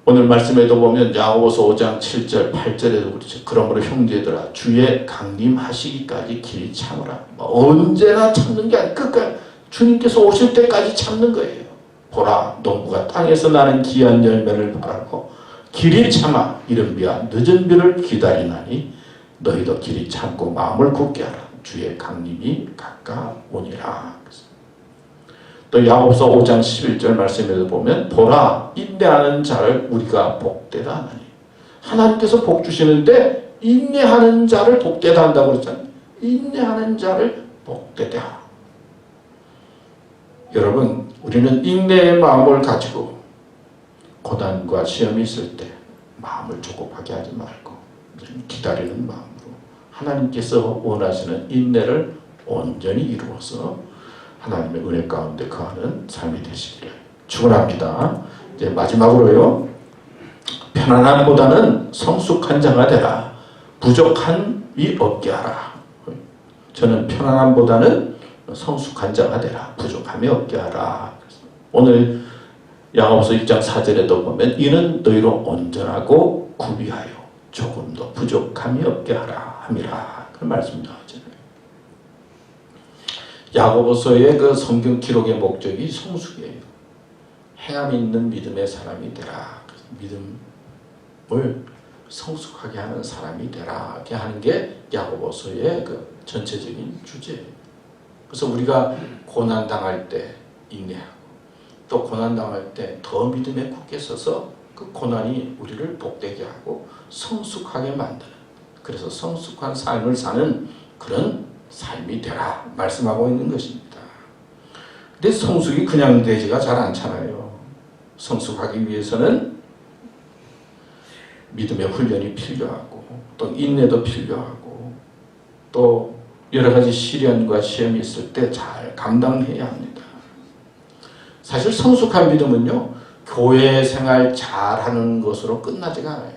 Speaker 1: 오늘 말씀에도 보면 야고보서 5장 7절 8절에도 그렇죠. 그러므로 형제들아 주의 강림하시기까지 길이 참으라. 언제나 참는 게 아니라 끝까지 주님께서 오실 때까지 참는 거예요. 보라 농부가 땅에서 나는 귀한 열매를 바라고 길이 참아 이른 비와 늦은 비를 기다리나니 너희도 길이 참고 마음을 굳게 하라. 주의 강림이 가까우니라. 또 야고보서 5장 11절 말씀에도 보면 보라 인내하는 자를 우리가 복되다 하나니 하나님께서 복 주시는데 인내하는 자를 복되다 한다고 그랬잖아요. 인내하는 자를 복되게 하라. 여러분, 우리는 인내의 마음을 가지고 고난과 시험이 있을 때 마음을 조급하게 하지 말고 기다리는 마음으로 하나님께서 원하시는 인내를 온전히 이루어서 하나님의 은혜 가운데 거하는 삶이 되시기를 축원합니다. 이제 마지막으로요. 편안함보다는 성숙한 자가 되라. 부족함이 없게 하라. 저는 편안함보다는 성숙한 자가 되라. 부족함이 없게 하라. 오늘 야고보서 1장 4절에도 보면 이는 너희로 온전하고 구비하여 조금도 부족함이 없게 하라 함이라. 그 말씀 나오잖아요. 야고보서의 그 성경 기록의 목적이 성숙이에요. 행함 있는 믿음의 사람이 되라. 믿음을 성숙하게 하는 사람이 되라. 이렇게 하는 게 야고보서의 그 전체적인 주제예요. 그래서 우리가 고난 당할 때 인내하고 또 고난 당할 때 더 믿음에 굳게 서서 그 고난이 우리를 복되게 하고 성숙하게 만드는, 그래서 성숙한 삶을 사는 그런 삶이 되라 말씀하고 있는 것입니다. 근데 성숙이 그냥 되지가 잘 않잖아요. 성숙하기 위해서는 믿음의 훈련이 필요하고 또 인내도 필요하고 또 여러 가지 시련과 시험이 있을 때 잘 감당해야 합니다. 사실 성숙한 믿음은요, 교회 생활 잘하는 것으로 끝나지가 않아요.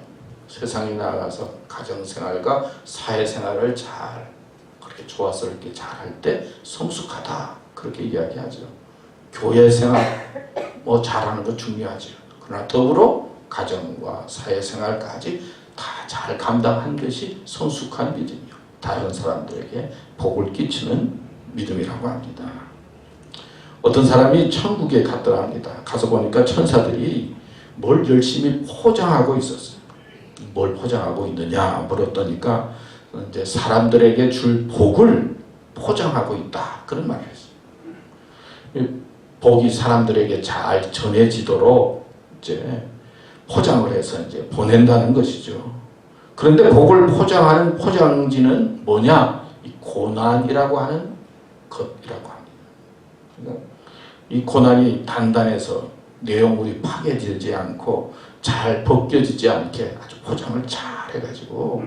Speaker 1: 세상에 나가서 가정생활과 사회생활을 잘 그렇게 조화스럽게 잘할 때 성숙하다 그렇게 이야기하죠. 교회 생활 뭐 잘하는 거 중요하죠. 그러나 더불어 가정과 사회생활까지 다 잘 감당한 것이 성숙한 믿음이요. 다른 사람들에게 복을 끼치는 믿음이라고 합니다. 어떤 사람이 천국에 갔더라 합니다. 가서 보니까 천사들이 뭘 열심히 포장하고 있었어요. 뭘 포장하고 있느냐 물었더니까 이제 사람들에게 줄 복을 포장하고 있다 그런 말을 했어요. 복이 사람들에게 잘 전해지도록 이제 포장을 해서 이제 보낸다는 것이죠. 그런데 복을 포장하는 포장지는 뭐냐? 이 고난이라고 하는 것이라고 합니다. 그러니까 이 고난이 단단해서 내용물이 파괴되지 않고 잘 벗겨지지 않게 아주 포장을 잘 해가지고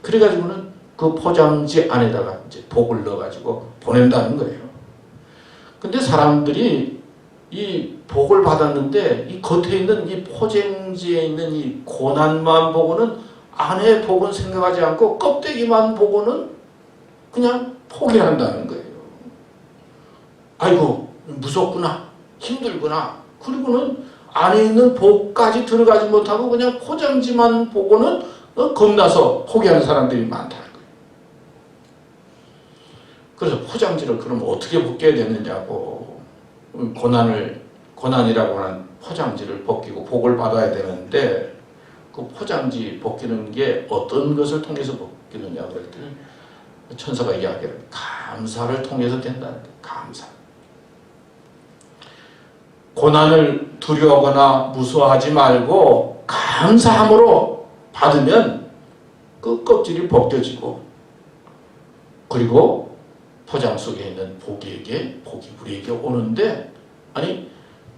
Speaker 1: 그래가지고는 그 포장지 안에다가 이제 복을 넣어가지고 보낸다는 거예요. 근데 사람들이 이 복을 받았는데 이 겉에 있는 이 포장지에 있는 이 고난만 보고는 안에 복은 생각하지 않고 껍데기만 보고는 그냥 포기한다는 거예요. 아이고 무섭구나, 힘들구나. 그리고는 안에 있는 복까지 들어가지 못하고 그냥 포장지만 보고는 겁나서 포기하는 사람들이 많다는 거예요. 그래서 포장지를 그럼 어떻게 벗겨야 되느냐고. 고난이라고 하는 포장지를 벗기고 복을 받아야 되는데 그 포장지 벗기는 게 어떤 것을 통해서 벗기느냐 그랬더니 천사가 이야기를 감사를 통해서 된다는 거예요. 감사. 고난을 두려워하거나 무서워하지 말고 감사함으로 받으면 그 껍질이 벗겨지고 그리고 포장 속에 있는 복이 우리에게 오는데 아니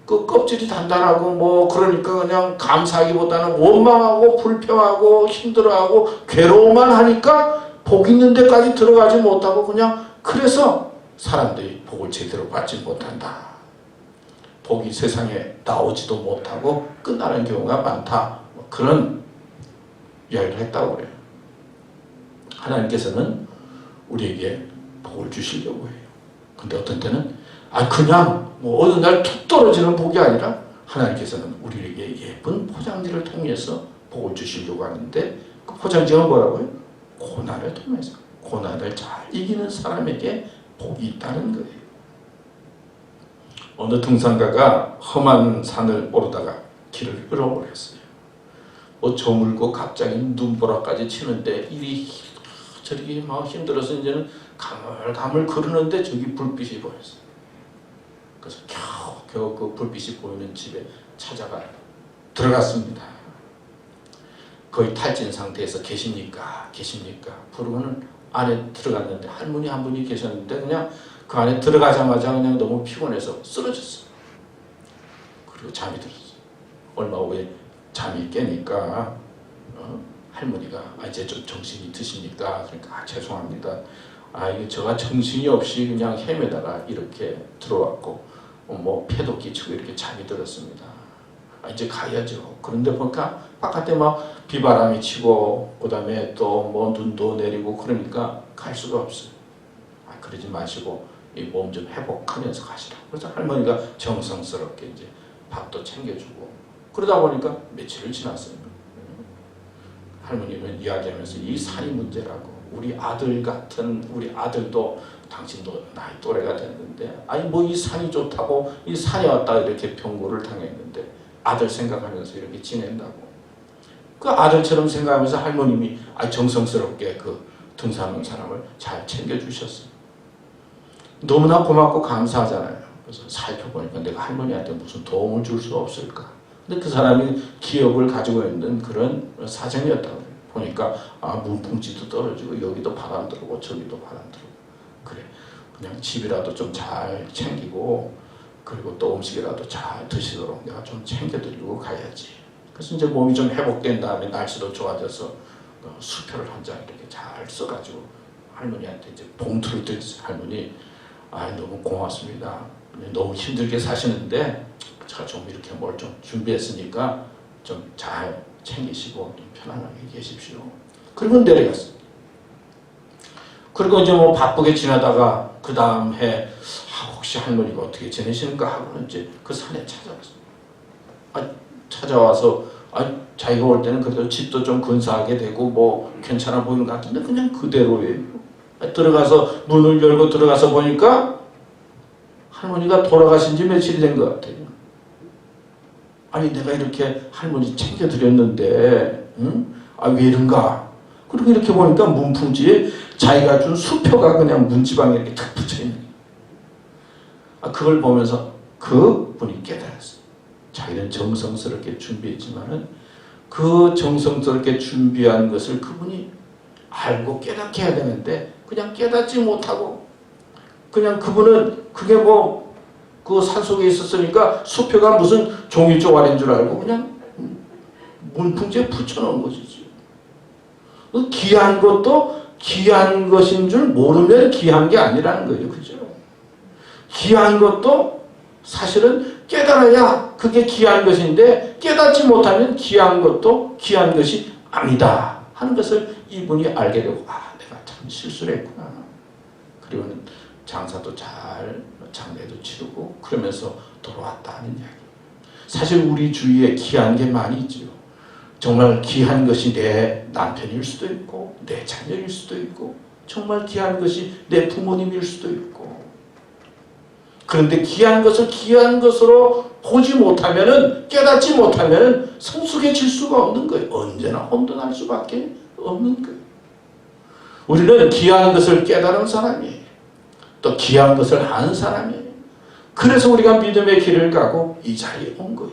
Speaker 1: 그 껍질이 단단하고 뭐 그러니까 그냥 감사하기보다는 원망하고 불평하고 힘들어하고 괴로워만 하니까 복 있는 데까지 들어가지 못하고 그냥 그래서 사람들이 복을 제대로 받지 못한다. 복이 세상에 나오지도 못하고 끝나는 경우가 많다. 그런 이야기를 했다고 그래요. 하나님께서는 우리에게 복을 주시려고 해요. 근데 어떤 때는 그냥 뭐 어느 날 툭 떨어지는 복이 아니라 하나님께서는 우리에게 예쁜 포장지를 통해서 복을 주시려고 하는데 그 포장지가 뭐라고요? 고난을 통해서 고난을 잘 이기는 사람에게 복이 있다는 거예요. 어느 등산가가 험한 산을 오르다가 길을 잃어버렸어요. 뭐 저물고 갑자기 눈보라까지 치는데 이리 저리 막 힘들어서 이제는 가물가물 걸으는데 저기 불빛이 보였어요. 그래서 겨우 그 불빛이 보이는 집에 찾아가 들어갔습니다. 거의 탈진 상태에서 계십니까? 부르고는 안에 들어갔는데 할머니 한 분이 계셨는데 그냥 그 안에 들어가자마자 그냥 너무 피곤해서 쓰러졌어요. 그리고 잠이 들었어요. 얼마 후에 잠이 깨니까 할머니가 이제 좀 정신이 드시니까 그러니까 죄송합니다. 이게 제가 정신이 없이 그냥 헤매다가 이렇게 들어왔고 뭐 폐도 끼치고 이렇게 잠이 들었습니다. 이제 가야죠. 그런데 보니까 바깥에 막 비바람이 치고 그다음에 또 뭐 눈도 내리고 그러니까 갈 수가 없어요. 그러지 마시고 이 몸 좀 회복하면서 가시라고. 그래서 할머니가 정성스럽게 이제 밥도 챙겨주고 그러다 보니까 며칠을 지났어요. 할머니는 이야기하면서 이 산이 문제라고. 우리 아들 같은 우리 아들도 당신도 나이 또래가 됐는데 뭐 이 산이 좋다고 이 산에 왔다 이렇게 병고를 당했는데 아들 생각하면서 이렇게 지낸다고. 그 아들처럼 생각하면서 할머님이 정성스럽게 그 등산한 사람을 잘 챙겨주셨어요. 너무나 고맙고 감사하잖아요. 그래서 살펴보니까 내가 할머니한테 무슨 도움을 줄 수 없을까. 근데 그 사람이 기업을 가지고 있는 그런 사정이었다고 해요. 보니까 문풍지도 떨어지고 여기도 바람 들고 저기도 바람 들고 그래. 그냥 집이라도 좀 잘 챙기고 그리고 또 음식이라도 잘 드시도록 내가 좀 챙겨드리고 가야지. 그래서 이제 몸이 좀 회복된 다음에 날씨도 좋아져서 수표를 한 장 이렇게 잘 써가지고 할머니한테 이제 봉투를 드렸어요. 할머니, 너무 고맙습니다. 너무 힘들게 사시는데 제가 좀 이렇게 뭘 좀 준비했으니까 좀 잘 챙기시고 좀 편안하게 계십시오. 그리고 내려갔어요. 그리고 이제 뭐 바쁘게 지나다가 그 다음 해 혹시 할머니가 어떻게 지내시는가 하고는 이제 그 산에 찾아왔어요. 찾아와서 자기가 올 때는 그래도 집도 좀 근사하게 되고 뭐 괜찮아 보이는 것 같은데 그냥 그대로예요. 들어가서 문을 열고 들어가서 보니까 할머니가 돌아가신 지 며칠이 된 것 같아요. 내가 이렇게 할머니 챙겨드렸는데 왜 이런가. 그리고 이렇게 보니까 문풍지에 자기가 준 수표가 그냥 문지방에 이렇게 탁 붙여있는 거예요. 그걸 보면서 그 분이 깨달았어요. 자기는 정성스럽게 준비했지만은 그 정성스럽게 준비한 것을 그분이 알고 깨닫게 해야 되는데 그냥 깨닫지 못하고 그냥 그분은 그게 뭐 그 산속에 있었으니까 수표가 무슨 종이 쪼가리인 줄 알고 그냥 문풍지에 붙여놓은 것이지. 귀한 것도 귀한 것인 줄 모르면 귀한 게 아니라는 거예요. 그죠? 귀한 것도 사실은 깨달아야 그게 귀한 것인데 깨닫지 못하면 귀한 것도 귀한 것이 아니다 하는 것을 이분이 알게 되고 내가 참 실수를 했구나. 그리고는 장사도 잘 장례도 치르고 그러면서 돌아왔다는 이야기. 사실 우리 주위에 귀한 게 많이 있지요. 정말 귀한 것이 내 남편일 수도 있고 내 자녀일 수도 있고 정말 귀한 것이 내 부모님일 수도 있고 그런데 귀한 것을 귀한 것으로 보지 못하면은 깨닫지 못하면은 성숙해질 수가 없는 거예요. 언제나 혼돈할 수밖에 없는 거예요. 우리는 귀한 것을 깨달은 사람이에요. 또 귀한 것을 아는 사람이에요. 그래서 우리가 믿음의 길을 가고 이 자리에 온 거예요.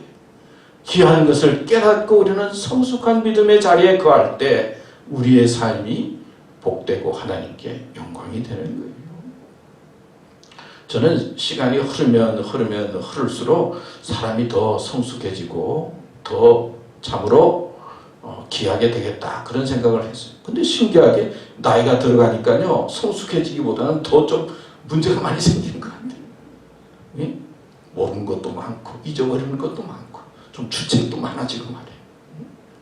Speaker 1: 귀한 것을 깨닫고 우리는 성숙한 믿음의 자리에 거할 때 우리의 삶이 복되고 하나님께 영광이 되는 거예요. 저는 시간이 흐를수록 사람이 더 성숙해지고 더 참으로 귀하게 되겠다 그런 생각을 했어요. 근데 신기하게 나이가 들어가니까요 성숙해지기보다는 더 좀 문제가 많이 생기는 것 같아요. 예? 모르는 것도 많고 잊어버리는 것도 많고 좀 주책도 많아지고 말이에요.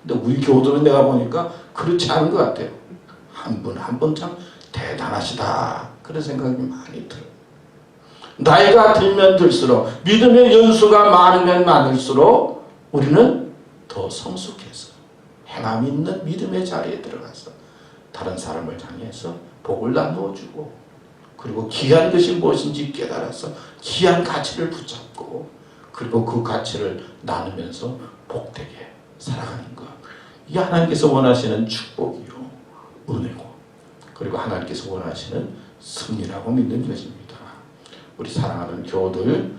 Speaker 1: 근데 우리 교우들은 내가 보니까 그렇지 않은 것 같아요. 한 분 한 분 참 대단하시다 그런 생각이 많이 들어요. 나이가 들면 들수록 믿음의 연수가 많으면 많을수록 우리는 더 성숙해서 행함 있는 믿음의 자리에 들어가서 다른 사람을 향해서 복을 나누어주고 그리고 귀한 것이 무엇인지 깨달아서 귀한 가치를 붙잡고 그리고 그 가치를 나누면서 복되게 살아가는 것. 이게 하나님께서 원하시는 축복이요 은혜고 그리고 하나님께서 원하시는 승리라고 믿는 것입니다. 우리 사랑하는 교우들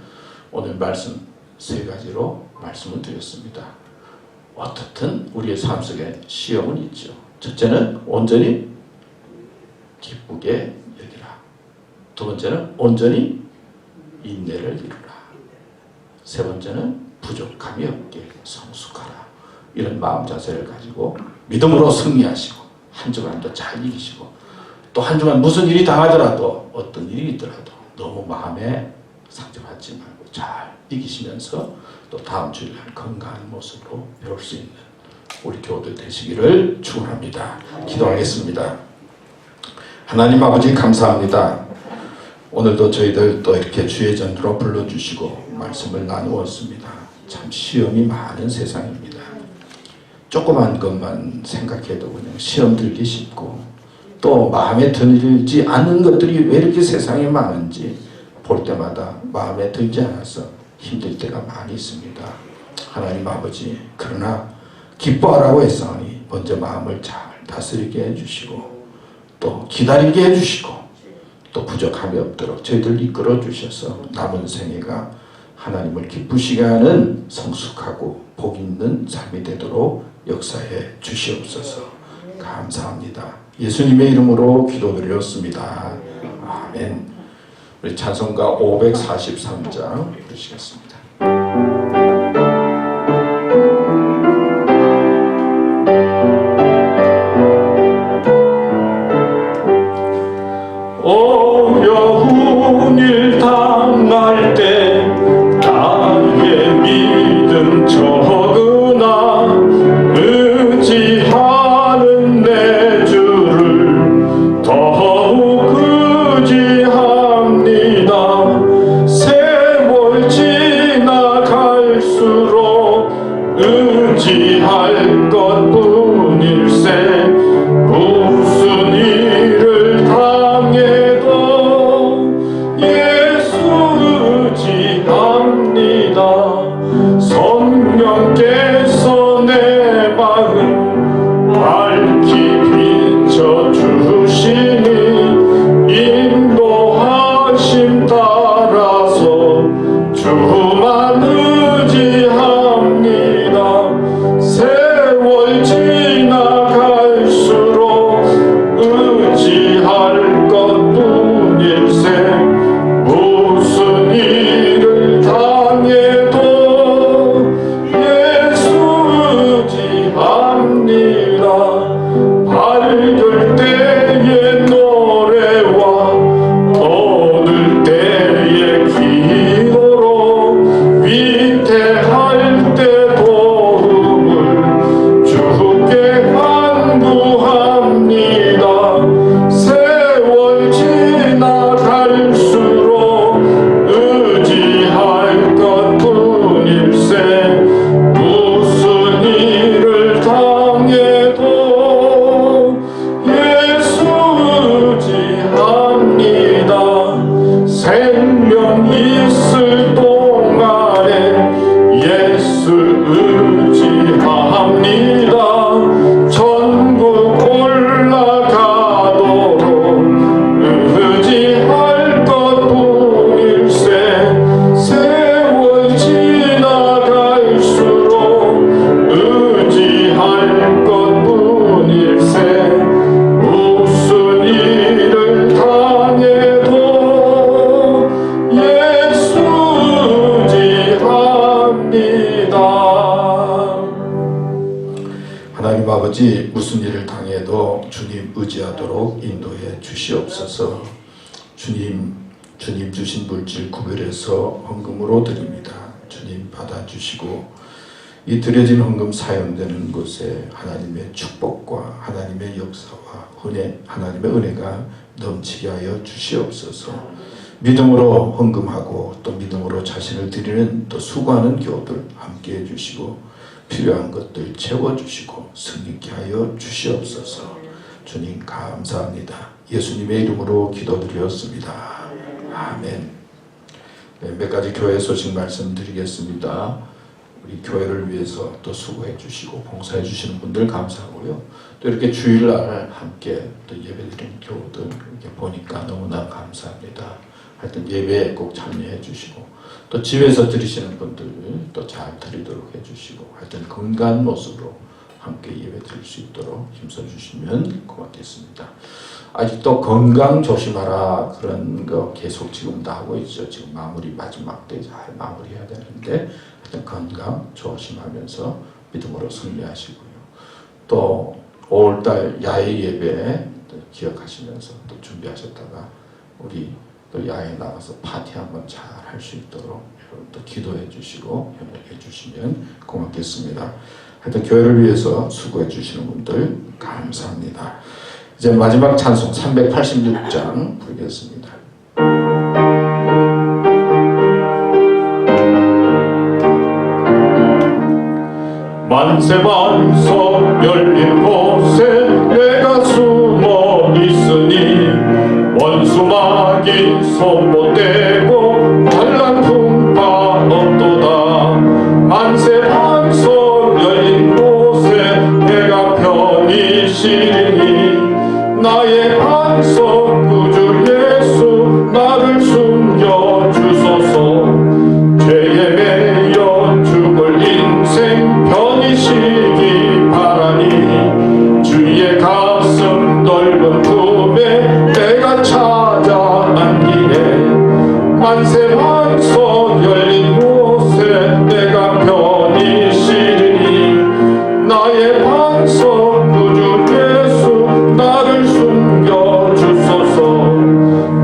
Speaker 1: 오늘 말씀 세 가지로 말씀을 드렸습니다. 어떻든 우리의 삶 속에 시험은 있죠. 첫째는 온전히 기쁘게 여기라. 두 번째는 온전히 인내를 이루라. 세 번째는 부족함이 없게 성숙하라. 이런 마음 자세를 가지고 믿음으로 승리하시고 한 주간도 잘 이기시고 또 한 주간 무슨 일이 당하더라도 어떤 일이 있더라도 너무 마음에 상처받지 말고 잘 이기시면서 또 다음 주일날 건강한 모습으로 배울 수 있는 우리 교우들 되시기를 축원합니다. 기도하겠습니다. 하나님 아버지 감사합니다. 오늘도 저희들 또 이렇게 주의 전으로 불러주시고 말씀을 나누었습니다. 참 시험이 많은 세상입니다. 조그만 것만 생각해도 그냥 시험 들기 쉽고 또 마음에 들지 않는 것들이 왜 이렇게 세상에 많은지 볼 때마다 마음에 들지 않아서 힘들 때가 많이 있습니다. 하나님 아버지, 그러나 기뻐하라고 했사오니 먼저 마음을 잘 다스리게 해주시고 또 기다리게 해주시고 또 부족함이 없도록 저희들 이끌어 주셔서 남은 생애가 하나님을 기쁘시게 하는 성숙하고 복 있는 삶이 되도록 역사해 주시옵소서. 감사합니다. 예수님의 이름으로 기도드렸습니다. 아멘. 우리 찬송가 543장 부르시겠습니다. 어려운 일 당할 때 나의 믿음 적으나 의지하는 내 주를 더욱 의지합니다. 세월 지나갈수록 의지할 것뿐일세 무슨 일을 당해도 예수 의지합니다. 성령께서 내 마음 밝히 비춰주시니 인도하심 따라서 주만 의지합니다. 세월 지나갈수록 의지할 것뿐일세 무슨 일을 당해도 예수 의지합니다. 밝을 때의 노래와 어두울 때의 기도로 위태할 때 도움을 주께 간구합니다. 세월 지나갈수록 의지할 것뿐일세 무슨 일을 당해도 예수 의지합니다. 생명 있을 동안에 예수 의지합니다. 천국 올라가도록 의지할 것뿐일세 세월 지나갈수록 의지할 것뿐일세 무슨 일을 당해도 예수 의지합니다. 하나님 아버지, 무슨 일을 당해도 주님 의지하도록 인도해 주시옵소서. 주님 주신 물질 구별해서 헌금으로 드립니다. 주님 받아주시고 이 드려진 헌금 사용되는 곳에 하나님의 축복과 하나님의 역사와 하나님의 은혜가 넘치게 하여 주시옵소서. 믿음으로 헌금하고 또 믿음으로 자신을 드리는 또 수고하는 교우들 함께 해주시고 필요한 것들 채워주시고 승리케 하여 주시옵소서. 주님 감사합니다. 예수님의 이름으로 기도드렸습니다. 아멘. 네, 몇 가지 교회 소식 말씀드리겠습니다. 우리 교회를 위해서 또 수고해 주시고 봉사해 주시는 분들 감사하고요. 또 이렇게 주일날 함께 또 예배드리는 교우들 이렇게 보니까 너무나 감사합니다. 하여튼 예배에 꼭 참여해 주시고 또 집에서 드리시는 분들 또 잘 드리도록 해주시고 하여튼 건강한 모습으로 함께 예배 드릴 수 있도록 힘써 주시면 고맙겠습니다. 아직도 건강 조심하라 그런 거 계속 지금 다 하고 있죠. 지금 마지막 때 잘 마무리해야 되는데 하여튼 건강 조심하면서 믿음으로 승리하시고요. 또 5월달 야외 예배 기억하시면서 또 준비하셨다가 우리 또 야외 나가서 파티 한번 잘 할 수 있도록 또 기도해 주시고 협력해 주시면 고맙겠습니다. 하여튼 교회를 위해서 수고해 주시는 분들 감사합니다. 이제 마지막 찬송 386장 부르겠습니다. 만세만석 열린 곳에 내가 숨어 있으니 원수막이 손못대고 환난 풍파 없도다. 만세만석 열린 곳에 내가 편히 쉬리니 나의 반석 구주 예수 나를 숨겨 주소서. 죄에 매여 죽을 인생 편히 쉬기 바라니 주의 가슴 넓은 품에 내가 찾아 안기네. 만세만석 열린 곳에 내가 편히 쉬리니 나의 반석 구주 예수 나를 숨겨 주소서.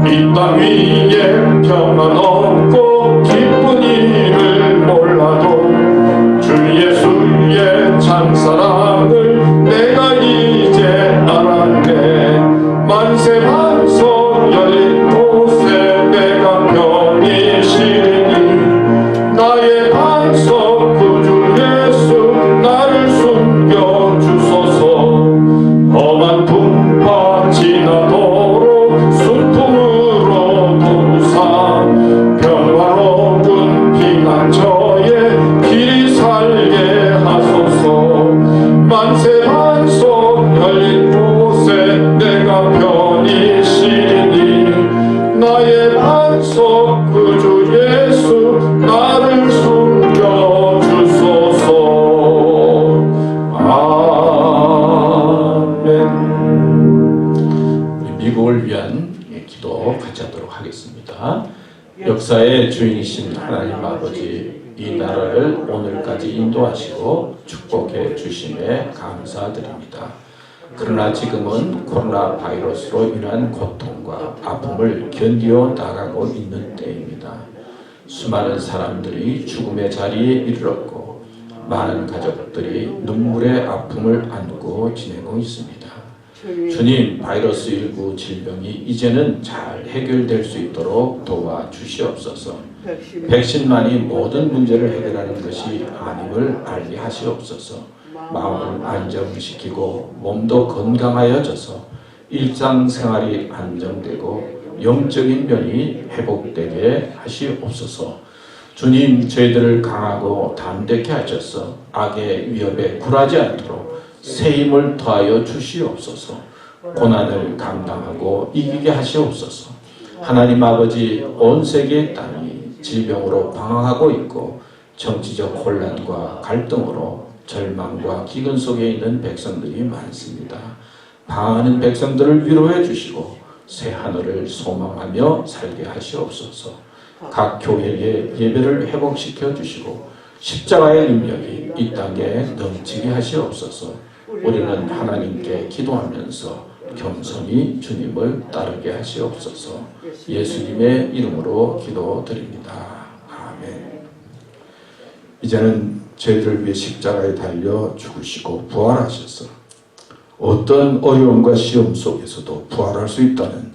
Speaker 1: 이 땅 위에 평안 없고 기쁜 일을 몰라도 주 예수의 찬사랑을 내가 이제 알았네. 만세만석 열린 곳에 내가 편히 쉬리니 나의 반석 구주 예수 나를 숨겨 주소서. 험한 풍파 지나도록 순풍으로 도우사 평화로운 피난처에 길이 살게 하소서. 만세만석 열린 곳에 내가 편히 쉬리니 나의 반석 구주 예수 나를 숨겨 주소서. 아멘. 우리 미국을 위한 기도 같이 하도록 하겠습니다. 역사의 주인이신 하나님 아버지, 이 나라를 오늘까지 인도하시고 축복해 주심에 감사드립니다. 그러나 지금은 코로나 바이러스로 인한 고통과 아픔을 견디어 나가고 있는 때입니다. 수많은 사람들이 죽음의 자리에 이르렀고 많은 가족들이 눈물의 아픔을 안고 지내고 있습니다. 주님, 바이러스19 질병이 이제는 잘 해결될 수 있도록 도와주시옵소서. 백신만이 모든 문제를 해결하는 것이 아님을 알게 하시옵소서. 마음을 안정시키고 몸도 건강하여져서 일상생활이 안정되고 영적인 면이 회복되게 하시옵소서. 주님, 저희들을 강하고 담대케 하셔서 악의 위협에 굴하지 않도록 새 힘을 더하여 주시옵소서. 고난을 감당하고 이기게 하시옵소서. 하나님 아버지, 온 세계의 땅이 질병으로 방황하고 있고 정치적 혼란과 갈등으로 절망과 기근 속에 있는 백성들이 많습니다. 방황하는 백성들을 위로해 주시고 새 하늘을 소망하며 살게 하시옵소서. 각 교회의 예배를 회복시켜 주시고 십자가의 능력이 이 땅에 넘치게 하시옵소서. 우리는 하나님께 기도하면서 겸손히 주님을 따르게 하시옵소서. 예수님의 이름으로 기도드립니다. 아멘. 이제는 저희들을 위해 십자가에 달려 죽으시고 부활하셔서 어떤 어려움과 시험 속에서도 부활할 수 있다는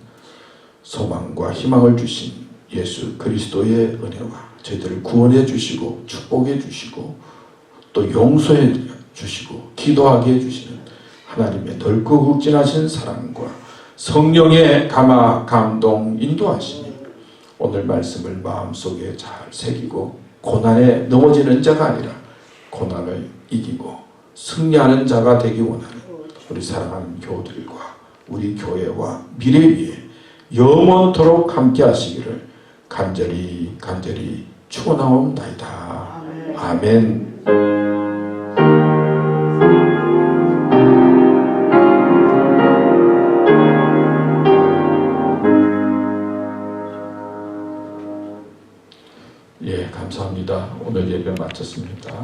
Speaker 1: 소망과 희망을 주신 예수 그리스도의 은혜와 저희들을 구원해 주시고 축복해 주시고 또 용서해 주시고 기도하게 해주시는 하나님의 넓고 극진하신 사랑과 성령의 감화 감동 인도하시니 오늘 말씀을 마음속에 잘 새기고 고난에 넘어지는 자가 아니라 고난을 이기고 승리하는 자가 되기 원하는 우리 사랑하는 교우들과 우리 교회와 미래 위에 영원토록 함께 하시기를 간절히 축원하옵나이다. 아멘. 마쳤습니다.